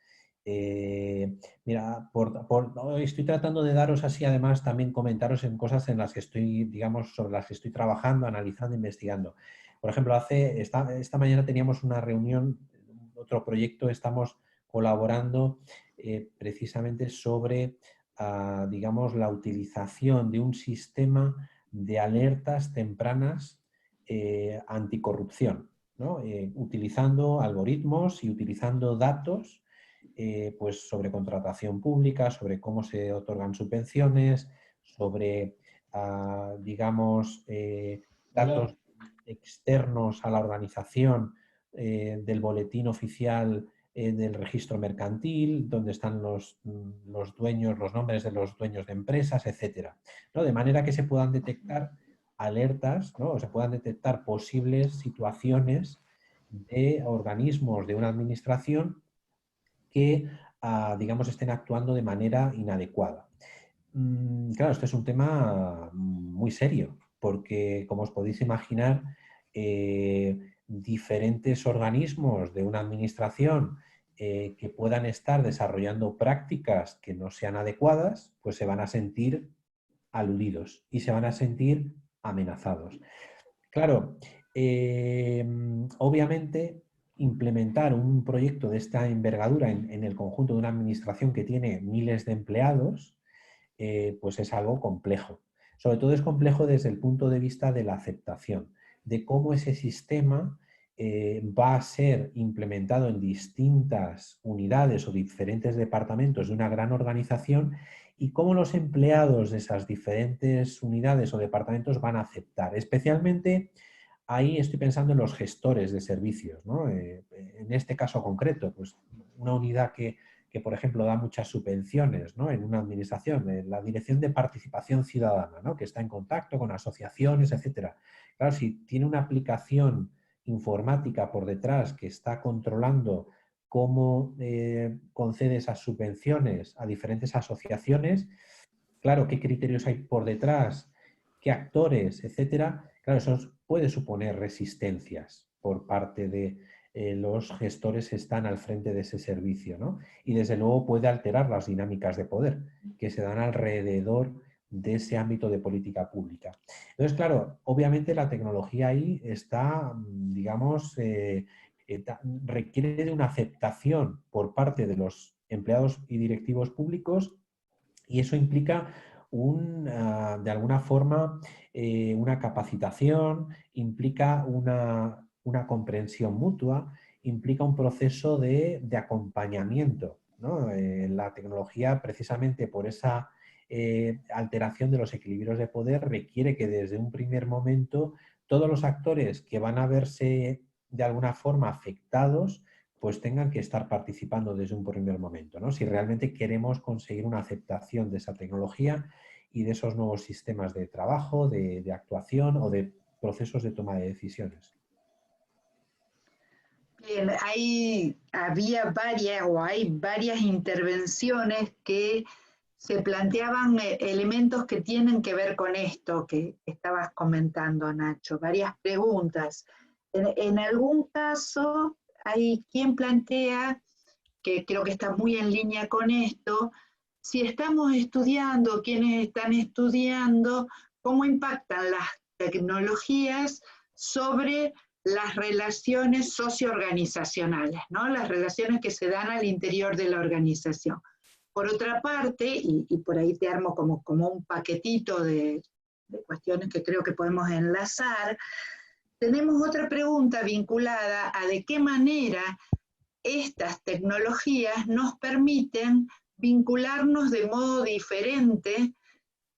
Mira, estoy tratando de daros así, además, también comentaros en cosas en las que estoy, digamos, sobre las que estoy trabajando, analizando, investigando. Por ejemplo, esta mañana teníamos una reunión, otro proyecto, estamos colaborando precisamente sobre, digamos, la utilización de un sistema de alertas tempranas anticorrupción, ¿no? Utilizando algoritmos y utilizando datos pues sobre contratación pública, sobre cómo se otorgan subvenciones, sobre, digamos, datos externos a la organización del boletín oficial del registro mercantil, donde están los dueños, los nombres de los dueños de empresas, etcétera, ¿no? De manera que se puedan detectar alertas, ¿no? O se puedan detectar posibles situaciones de organismos de una administración que, digamos, estén actuando de manera inadecuada. Claro, este es un tema muy serio, porque, como os podéis imaginar, diferentes organismos de una administración que puedan estar desarrollando prácticas que no sean adecuadas, pues se van a sentir aludidos y se van a sentir amenazados. Claro, obviamente implementar un proyecto de esta envergadura en el conjunto de una administración que tiene miles de empleados, pues es algo complejo. Sobre todo es complejo desde el punto de vista de la aceptación, de cómo ese sistema va a ser implementado en distintas unidades o diferentes departamentos de una gran organización y cómo los empleados de esas diferentes unidades o departamentos van a aceptar. Especialmente ahí estoy pensando en los gestores de servicios, ¿no? En este caso concreto, pues una unidad que, por ejemplo, da muchas subvenciones, ¿no? En una administración, en la Dirección de Participación Ciudadana, ¿no? Que está en contacto con asociaciones, etcétera. Claro, si tiene una aplicación informática por detrás que está controlando cómo concede esas subvenciones a diferentes asociaciones, claro, qué criterios hay por detrás, qué actores, etcétera, claro, eso puede suponer resistencias por parte de los gestores que están al frente de ese servicio, ¿no? Y desde luego puede alterar las dinámicas de poder que se dan alrededor de ese ámbito de política pública. Entonces, claro, obviamente la tecnología ahí está, digamos, requiere de una aceptación por parte de los empleados y directivos públicos y eso implica de alguna forma una capacitación, implica una comprensión mutua, implica un proceso de acompañamiento, ¿no? La tecnología, precisamente por esa alteración de los equilibrios de poder, requiere que desde un primer momento todos los actores que van a verse de alguna forma afectados pues tengan que estar participando desde un primer momento, ¿no? Si realmente queremos conseguir una aceptación de esa tecnología y de esos nuevos sistemas de trabajo, de actuación o de procesos de toma de decisiones. Bien, hay varias intervenciones que se planteaban elementos que tienen que ver con esto que estabas comentando, Nacho, varias preguntas. En algún caso hay quien plantea, que creo que está muy en línea con esto, si estamos estudiando, quienes están estudiando, cómo impactan las tecnologías sobre las relaciones socioorganizacionales, ¿no? Las relaciones que se dan al interior de la organización. Por otra parte, y por ahí te armo como un paquetito de cuestiones que creo que podemos enlazar, tenemos otra pregunta vinculada a de qué manera estas tecnologías nos permiten vincularnos de modo diferente,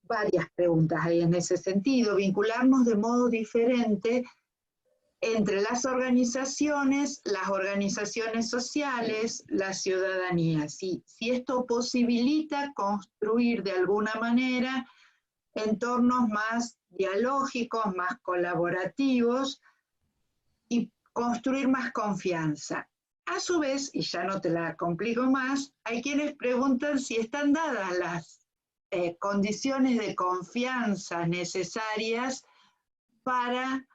varias preguntas hay en ese sentido, vincularnos de modo diferente entre las organizaciones sociales, la ciudadanía. Si esto posibilita construir de alguna manera entornos más dialógicos, más colaborativos y construir más confianza. A su vez, y ya no te la complico más, hay quienes preguntan si están dadas las condiciones de confianza necesarias para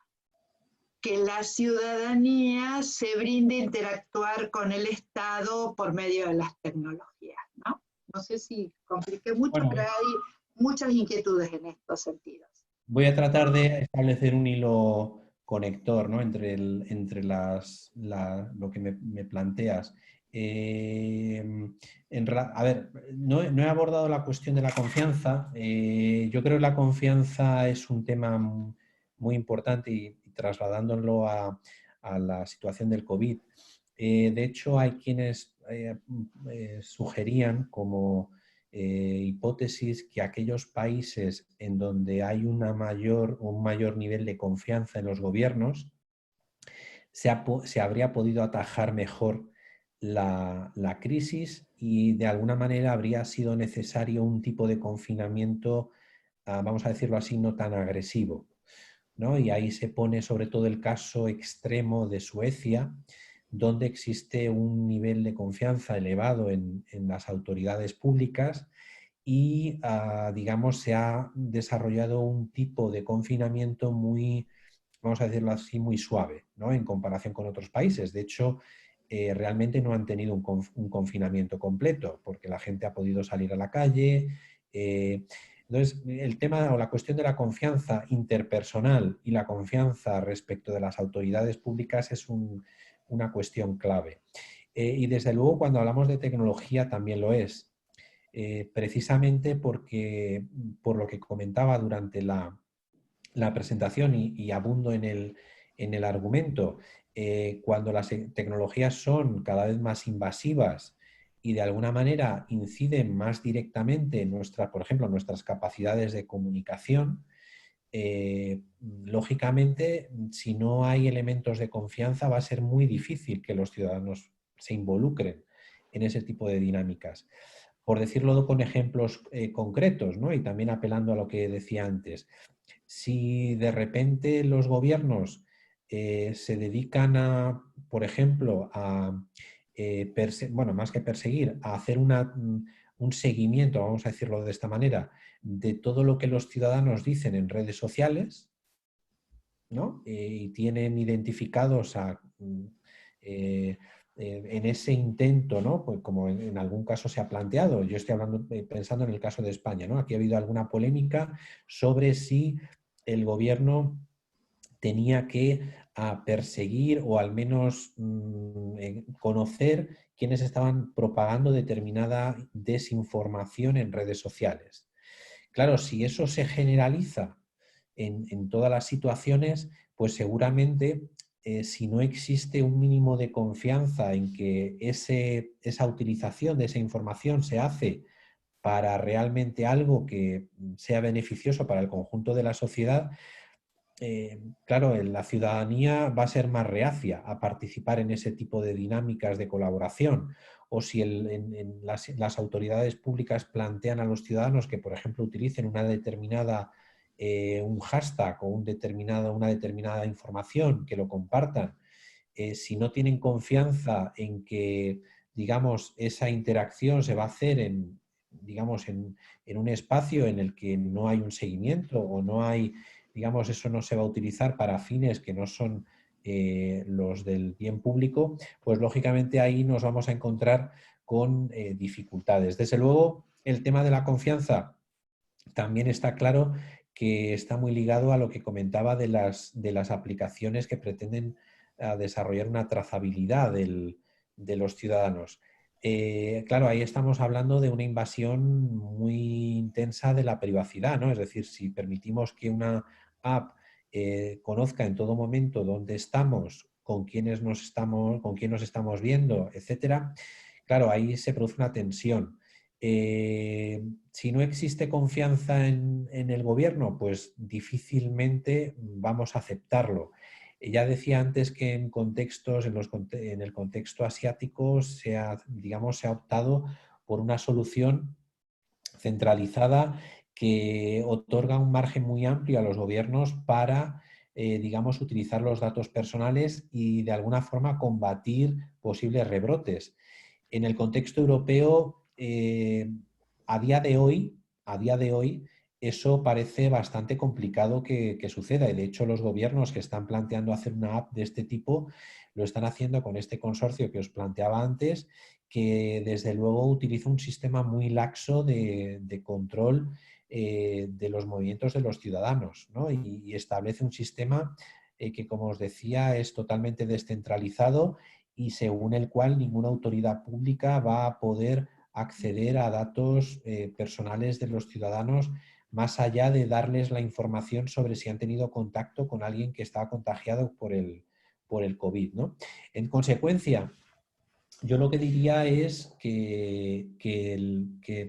que la ciudadanía se brinde a interactuar con el Estado por medio de las tecnologías, ¿no? No sé si compliqué mucho, bueno, pero hay muchas inquietudes en estos sentidos. Voy a tratar de establecer un hilo conector, ¿no? entre lo que me planteas. A ver, no he abordado la cuestión de la confianza. Yo creo que la confianza es un tema muy importante y trasladándolo a la situación del COVID. De hecho, hay quienes sugerían como hipótesis que aquellos países en donde hay un mayor nivel de confianza en los gobiernos se habría podido atajar mejor la crisis y de alguna manera habría sido necesario un tipo de confinamiento, vamos a decirlo así, no tan agresivo, ¿no? Y ahí se pone sobre todo el caso extremo de Suecia, donde existe un nivel de confianza elevado en las autoridades públicas y, digamos, se ha desarrollado un tipo de confinamiento muy, vamos a decirlo así, muy suave, ¿no? En comparación con otros países. De hecho, realmente no han tenido un confinamiento completo porque la gente ha podido salir a la calle. Entonces, el tema o la cuestión de la confianza interpersonal y la confianza respecto de las autoridades públicas es un una cuestión clave. Y desde luego cuando hablamos de tecnología también lo es, precisamente porque, por lo que comentaba durante la presentación y abundo en el argumento, cuando las tecnologías son cada vez más invasivas y de alguna manera inciden más directamente en por ejemplo, nuestras capacidades de comunicación, lógicamente, si no hay elementos de confianza, va a ser muy difícil que los ciudadanos se involucren en ese tipo de dinámicas. Por decirlo con ejemplos concretos, ¿no? Y también apelando a lo que decía antes, si de repente los gobiernos se dedican a, por ejemplo, a, bueno, más que perseguir, a hacer un seguimiento, vamos a decirlo de esta manera, de todo lo que los ciudadanos dicen en redes sociales, ¿no? Y tienen identificados en ese intento, ¿no? Pues como en algún caso se ha planteado, yo estoy hablando, pensando en el caso de España, ¿no? Aquí ha habido alguna polémica sobre si el gobierno tenía que perseguir o al menos conocer quienes estaban propagando determinada desinformación en redes sociales. Claro, si eso se generaliza en todas las situaciones, pues seguramente si no existe un mínimo de confianza en que esa utilización de esa información se hace para realmente algo que sea beneficioso para el conjunto de la sociedad, claro, la ciudadanía va a ser más reacia a participar en ese tipo de dinámicas de colaboración. O si las autoridades públicas plantean a los ciudadanos que, por ejemplo, utilicen una determinada, un hashtag o una determinada información, que lo compartan, si no tienen confianza en que, digamos, esa interacción se va a hacer digamos, en un espacio en el que no hay un seguimiento o no hay, digamos, eso no se va a utilizar para fines que no son los del bien público, pues lógicamente ahí nos vamos a encontrar con dificultades. Desde luego, el tema de la confianza también está claro que está muy ligado a lo que comentaba de las aplicaciones que pretenden desarrollar una trazabilidad de los ciudadanos. Claro, ahí estamos hablando de una invasión muy intensa de la privacidad, ¿no? Es decir, si permitimos que una app conozca en todo momento dónde estamos, con quién nos estamos viendo, etcétera, claro, ahí se produce una tensión. Si no existe confianza en el gobierno, pues difícilmente vamos a aceptarlo. Ya decía antes que en contextos, en el contexto asiático digamos, se ha optado por una solución centralizada que otorga un margen muy amplio a los gobiernos para, digamos, utilizar los datos personales y de alguna forma combatir posibles rebrotes. En el contexto europeo, a día de hoy, eso parece bastante complicado que suceda. Y de hecho, los gobiernos que están planteando hacer una app de este tipo lo están haciendo con este consorcio que os planteaba antes, que desde luego utiliza un sistema muy laxo de control de los movimientos de los ciudadanos, ¿no? Y establece un sistema que, como os decía, es totalmente descentralizado y según el cual ninguna autoridad pública va a poder acceder a datos personales de los ciudadanos más allá de darles la información sobre si han tenido contacto con alguien que está contagiado por el COVID, ¿no? En consecuencia, yo lo que diría es que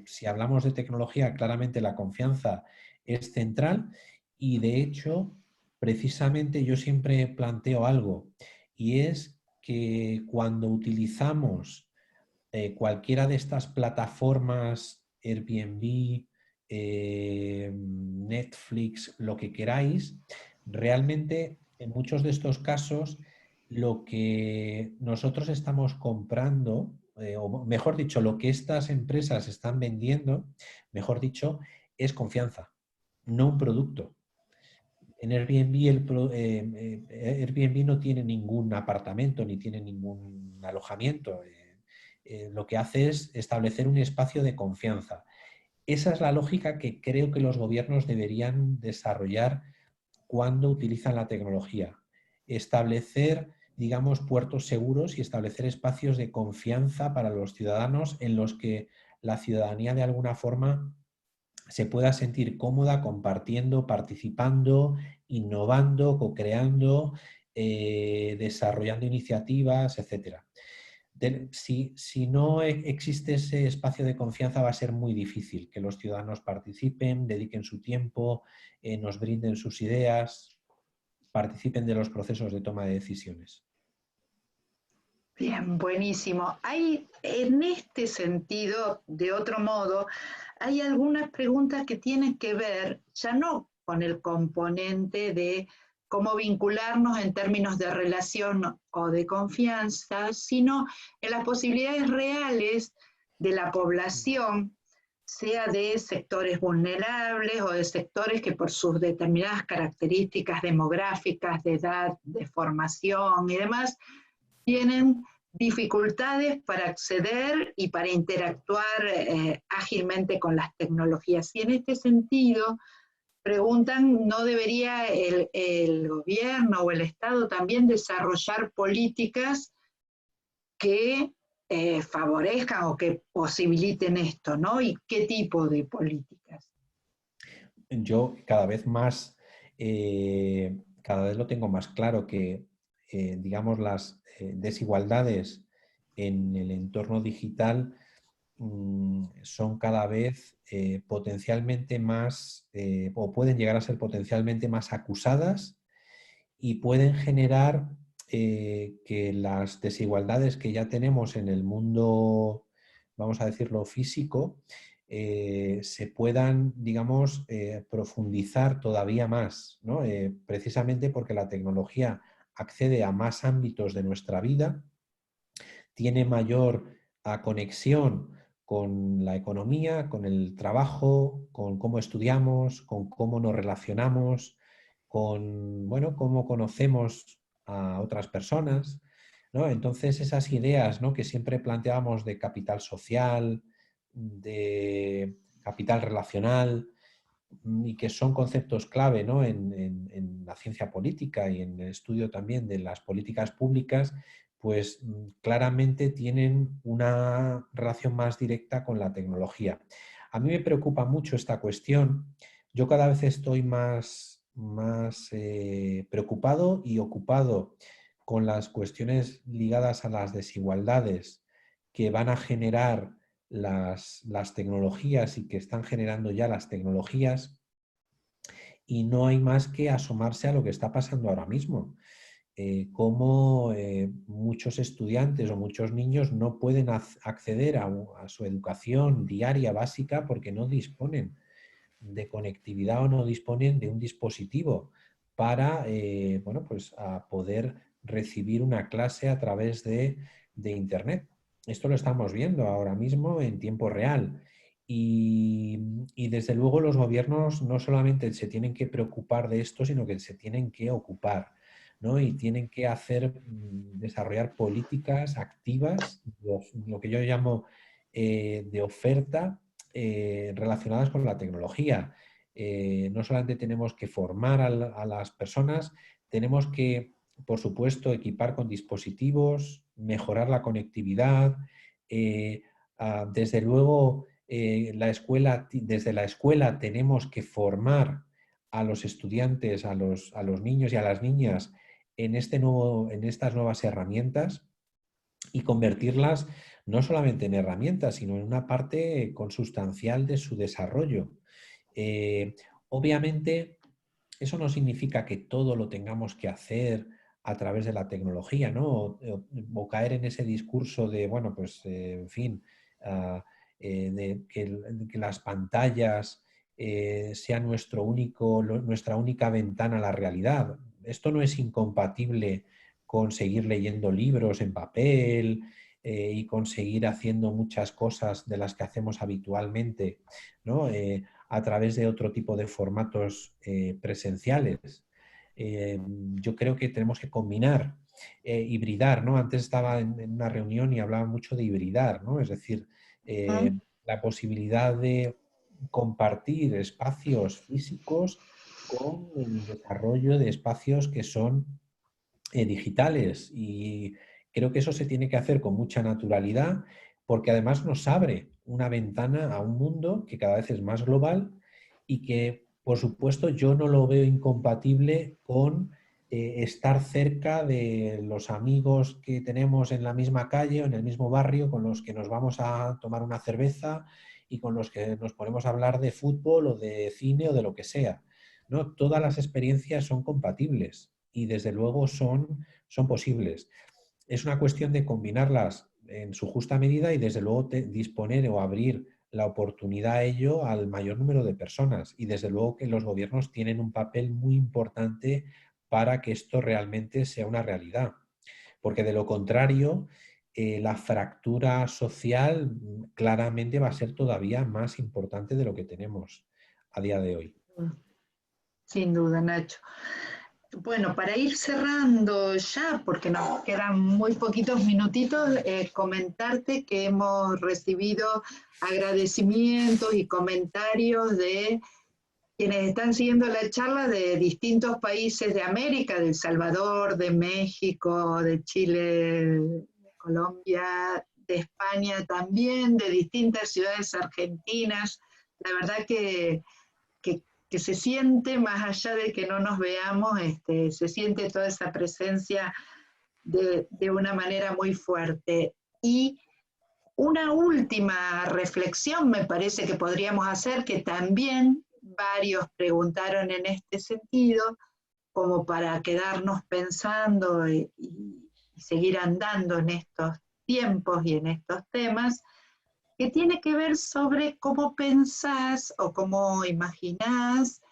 si hablamos de tecnología, claramente la confianza es central y de hecho, precisamente yo siempre planteo algo y es que cuando utilizamos cualquiera de estas plataformas, Airbnb, Netflix, lo que queráis, realmente en muchos de estos casos lo que nosotros estamos comprando, o mejor dicho, lo que estas empresas están vendiendo, mejor dicho, es confianza, no un producto. En Airbnb, Airbnb no tiene ningún apartamento ni tiene ningún alojamiento. Lo que hace es establecer un espacio de confianza. Esa es la lógica que creo que los gobiernos deberían desarrollar cuando utilizan la tecnología. Establecer, digamos, puertos seguros y establecer espacios de confianza para los ciudadanos en los que la ciudadanía de alguna forma se pueda sentir cómoda compartiendo, participando, innovando, co-creando, desarrollando iniciativas, etc. Si no existe ese espacio de confianza, va a ser muy difícil que los ciudadanos participen, dediquen su tiempo, nos brinden sus ideas, participen de los procesos de toma de decisiones. Bien, buenísimo. Hay, en este sentido, de otro modo, hay algunas preguntas que tienen que ver ya no con el componente de cómo vincularnos en términos de relación o de confianza, sino en las posibilidades reales de la población, sea de sectores vulnerables o de sectores que por sus determinadas características demográficas, de edad, de formación y demás, tienen dificultades para acceder y para interactuar ágilmente con las tecnologías. Y en este sentido, preguntan, ¿no debería el gobierno o el Estado también desarrollar políticas que favorezcan o que posibiliten esto, ¿no? ¿Y qué tipo de políticas? Yo cada vez más, cada vez lo tengo más claro que, digamos, las desigualdades en el entorno digital son cada vez potencialmente más, o pueden llegar a ser potencialmente más acusadas y pueden generar que las desigualdades que ya tenemos en el mundo, vamos a decirlo, físico, se puedan, digamos, profundizar todavía más, ¿no? Precisamente porque la tecnología accede a más ámbitos de nuestra vida, tiene mayor conexión con la economía, con el trabajo, con cómo estudiamos, con cómo nos relacionamos, con, bueno, cómo conocemos a otras personas, ¿no? Entonces esas ideas, ¿no?, que siempre planteábamos de capital social, de capital relacional, y que son conceptos clave, ¿no?, en la ciencia política y en el estudio también de las políticas públicas, pues claramente tienen una relación más directa con la tecnología. A mí me preocupa mucho esta cuestión. Yo cada vez estoy más preocupado y ocupado con las cuestiones ligadas a las desigualdades que van a generar las tecnologías y que están generando ya las tecnologías, y no hay más que asomarse a lo que está pasando ahora mismo. Cómo muchos estudiantes o muchos niños no pueden acceder a su educación diaria básica porque no disponen de conectividad o no disponen de un dispositivo para bueno, pues a poder recibir una clase a través de Internet. Esto lo estamos viendo ahora mismo en tiempo real. Y desde luego los gobiernos no solamente se tienen que preocupar de esto, sino que se tienen que ocupar, ¿no? Y tienen que desarrollar políticas activas, lo que yo llamo de oferta, relacionadas con la tecnología. No solamente tenemos que formar a las personas, tenemos que, por supuesto, equipar con dispositivos, mejorar la conectividad. Desde luego, desde la escuela tenemos que formar a los estudiantes, a los niños y a las niñas en estas nuevas herramientas y convertirlas no solamente en herramientas, sino en una parte consustancial de su desarrollo. Obviamente, eso no significa que todo lo tengamos que hacer a través de la tecnología, ¿no? O caer en ese discurso de, bueno, pues, en fin, de que las pantallas sean nuestra única ventana a la realidad. Esto no es incompatible con seguir leyendo libros en papel y conseguir haciendo muchas cosas de las que hacemos habitualmente, ¿no? A través de otro tipo de formatos presenciales. Yo creo que tenemos que combinar, hibridar, ¿no? Antes estaba en una reunión y hablaba mucho de hibridar, ¿no? Es decir, la posibilidad de compartir espacios físicos con el desarrollo de espacios que son digitales, y creo que eso se tiene que hacer con mucha naturalidad, porque además nos abre una ventana a un mundo que cada vez es más global y que, por supuesto, yo no lo veo incompatible con estar cerca de los amigos que tenemos en la misma calle o en el mismo barrio, con los que nos vamos a tomar una cerveza y con los que nos ponemos a hablar de fútbol o de cine o de lo que sea, ¿no? Todas las experiencias son compatibles y desde luego son posibles. Es una cuestión de combinarlas en su justa medida y desde luego disponer o abrir la oportunidad a ello al mayor número de personas. Y desde luego que los gobiernos tienen un papel muy importante para que esto realmente sea una realidad. Porque de lo contrario, la fractura social claramente va a ser todavía más importante de lo que tenemos a día de hoy. Sin duda, Nacho. Bueno, para ir cerrando ya, porque nos quedan muy poquitos minutitos, comentarte que hemos recibido agradecimientos y comentarios de quienes están siguiendo la charla de distintos países de América, de El Salvador, de México, de Chile, de Colombia, de España también, de distintas ciudades argentinas. La verdad que se siente, más allá de que no nos veamos, se siente toda esa presencia de una manera muy fuerte. Y una última reflexión me parece que podríamos hacer, que también varios preguntaron en este sentido, como para quedarnos pensando y seguir andando en estos tiempos y en estos temas, que tiene que ver sobre cómo pensás o cómo imaginás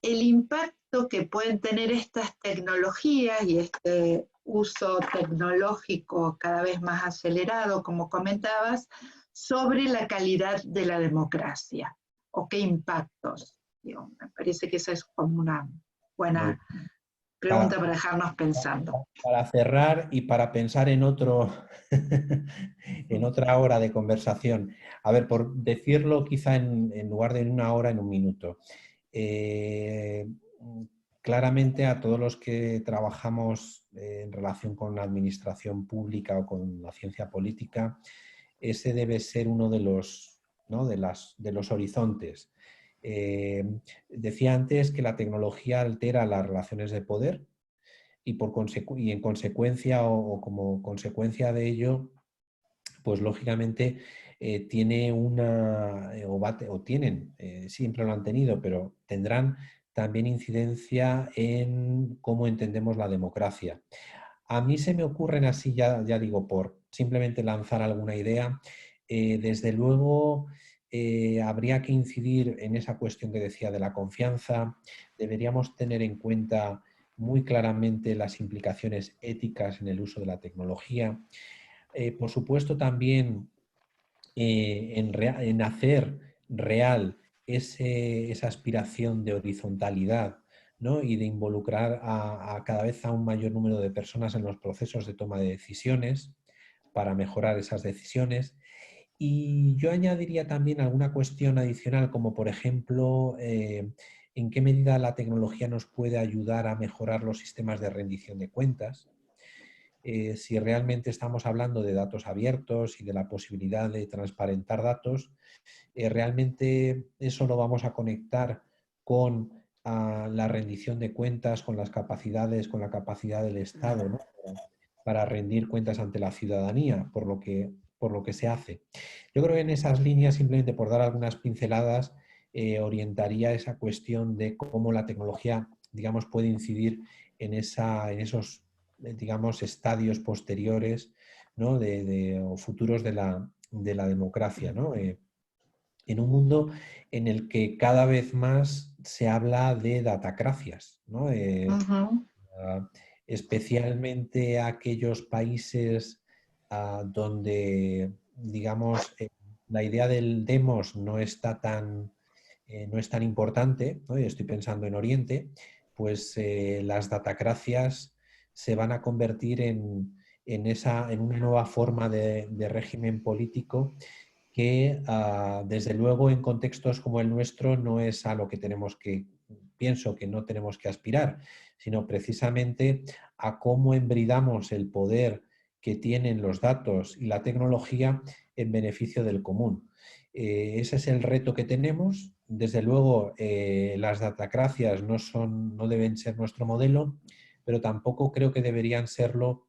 el impacto que pueden tener estas tecnologías y este uso tecnológico cada vez más acelerado, como comentabas, sobre la calidad de la democracia, o qué impactos. Digo, me parece que esa es como una buena pregunta para dejarnos pensando. Para cerrar y para pensar en en otra hora de conversación. A ver, por decirlo quizá en lugar de en una hora, en un minuto. Claramente a todos los que trabajamos en relación con la administración pública o con la ciencia política, ese debe ser uno de los, ¿no? de los horizontes. Decía antes que la tecnología altera las relaciones de poder y en consecuencia o como consecuencia de ello, pues lógicamente tiene o tienen, siempre lo han tenido, pero tendrán también incidencia en cómo entendemos la democracia. A mí se me ocurren así, ya digo, por simplemente lanzar alguna idea, desde luego habría que incidir en esa cuestión que decía de la confianza, deberíamos tener en cuenta muy claramente las implicaciones éticas en el uso de la tecnología. Por supuesto, también en hacer real esa aspiración de horizontalidad, ¿no? Y de involucrar a cada vez a un mayor número de personas en los procesos de toma de decisiones para mejorar esas decisiones. Y yo añadiría también alguna cuestión adicional, como por ejemplo, en qué medida la tecnología nos puede ayudar a mejorar los sistemas de rendición de cuentas. Si realmente estamos hablando de datos abiertos y de la posibilidad de transparentar datos, realmente eso lo vamos a conectar con la rendición de cuentas, con las capacidades, con la capacidad del Estado, ¿no? Para rendir cuentas ante la ciudadanía, por lo que se hace. Yo creo que en esas líneas, simplemente por dar algunas pinceladas, orientaría esa cuestión de cómo la tecnología, digamos, puede incidir en esos, digamos, estadios posteriores, ¿no? o futuros de la democracia, ¿no? En un mundo en el que cada vez más se habla de datacracias, ¿no? Especialmente aquellos países donde, digamos, la idea del demos no está no es tan importante, ¿no? Y estoy pensando en Oriente, pues las datacracias se van a convertir en una nueva forma de régimen político que, desde luego, en contextos como el nuestro no es a lo que pienso que no tenemos que aspirar, sino precisamente a cómo embridamos el poder que tienen los datos y la tecnología en beneficio del común. Ese es el reto que tenemos. Desde luego, las datacracias no deben ser nuestro modelo, pero tampoco creo que deberían serlo,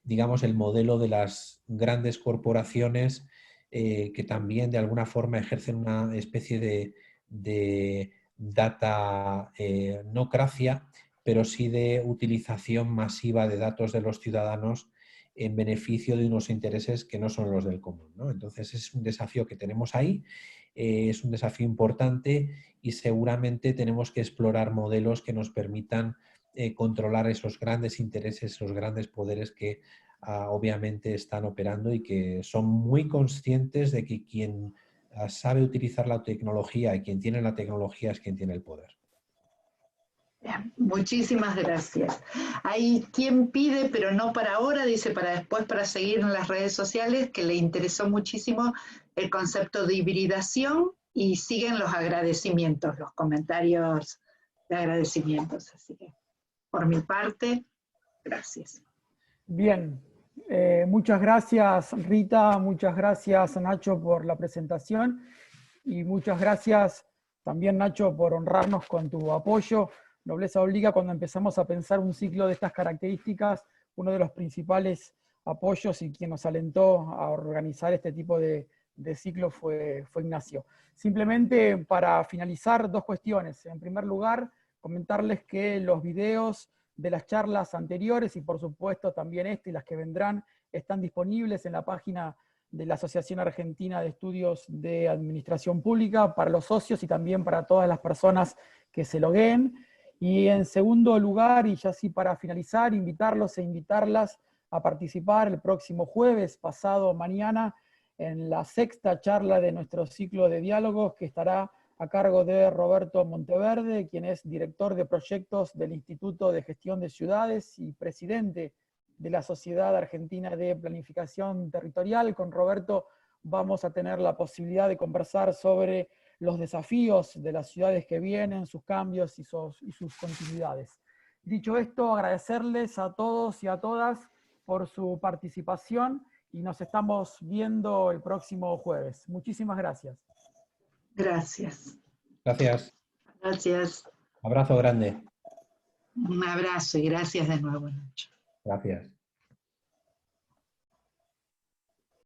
digamos, el modelo de las grandes corporaciones que también de alguna forma ejercen una especie de data nocracia, pero sí de utilización masiva de datos de los ciudadanos en beneficio de unos intereses que no son los del común, ¿no? Entonces es un desafío que tenemos ahí, es un desafío importante y seguramente tenemos que explorar modelos que nos permitan controlar esos grandes intereses, esos grandes poderes que obviamente están operando y que son muy conscientes de que quien sabe utilizar la tecnología y quien tiene la tecnología es quien tiene el poder. Bien, muchísimas gracias. Hay quien pide, pero no para ahora, dice para después, para seguir en las redes sociales, que le interesó muchísimo el concepto de hibridación y siguen los agradecimientos, los comentarios de agradecimientos. Así que, por mi parte, gracias. Bien, muchas gracias Rita, muchas gracias Nacho por la presentación y muchas gracias también Nacho por honrarnos con tu apoyo. Nobleza Obliga, cuando empezamos a pensar un ciclo de estas características, uno de los principales apoyos y quien nos alentó a organizar este tipo de ciclo fue Ignacio. Simplemente para finalizar, dos cuestiones. En primer lugar, comentarles que los videos de las charlas anteriores y por supuesto también esta y las que vendrán están disponibles en la página de la Asociación Argentina de Estudios de Administración Pública para los socios y también para todas las personas que se logueen. Y en segundo lugar, y ya así para finalizar, invitarlos e invitarlas a participar el próximo jueves, pasado mañana, en la sexta charla de nuestro ciclo de diálogos que estará a cargo de Roberto Monteverde, quien es director de proyectos del Instituto de Gestión de Ciudades y presidente de la Sociedad Argentina de Planificación Territorial. Con Roberto vamos a tener la posibilidad de conversar sobre los desafíos de las ciudades que vienen, sus cambios y sus continuidades. Dicho esto, agradecerles a todos y a todas por su participación y nos estamos viendo el próximo jueves. Muchísimas gracias. Gracias. Gracias. Gracias. Abrazo grande. Un abrazo y gracias de nuevo, Nacho. Gracias.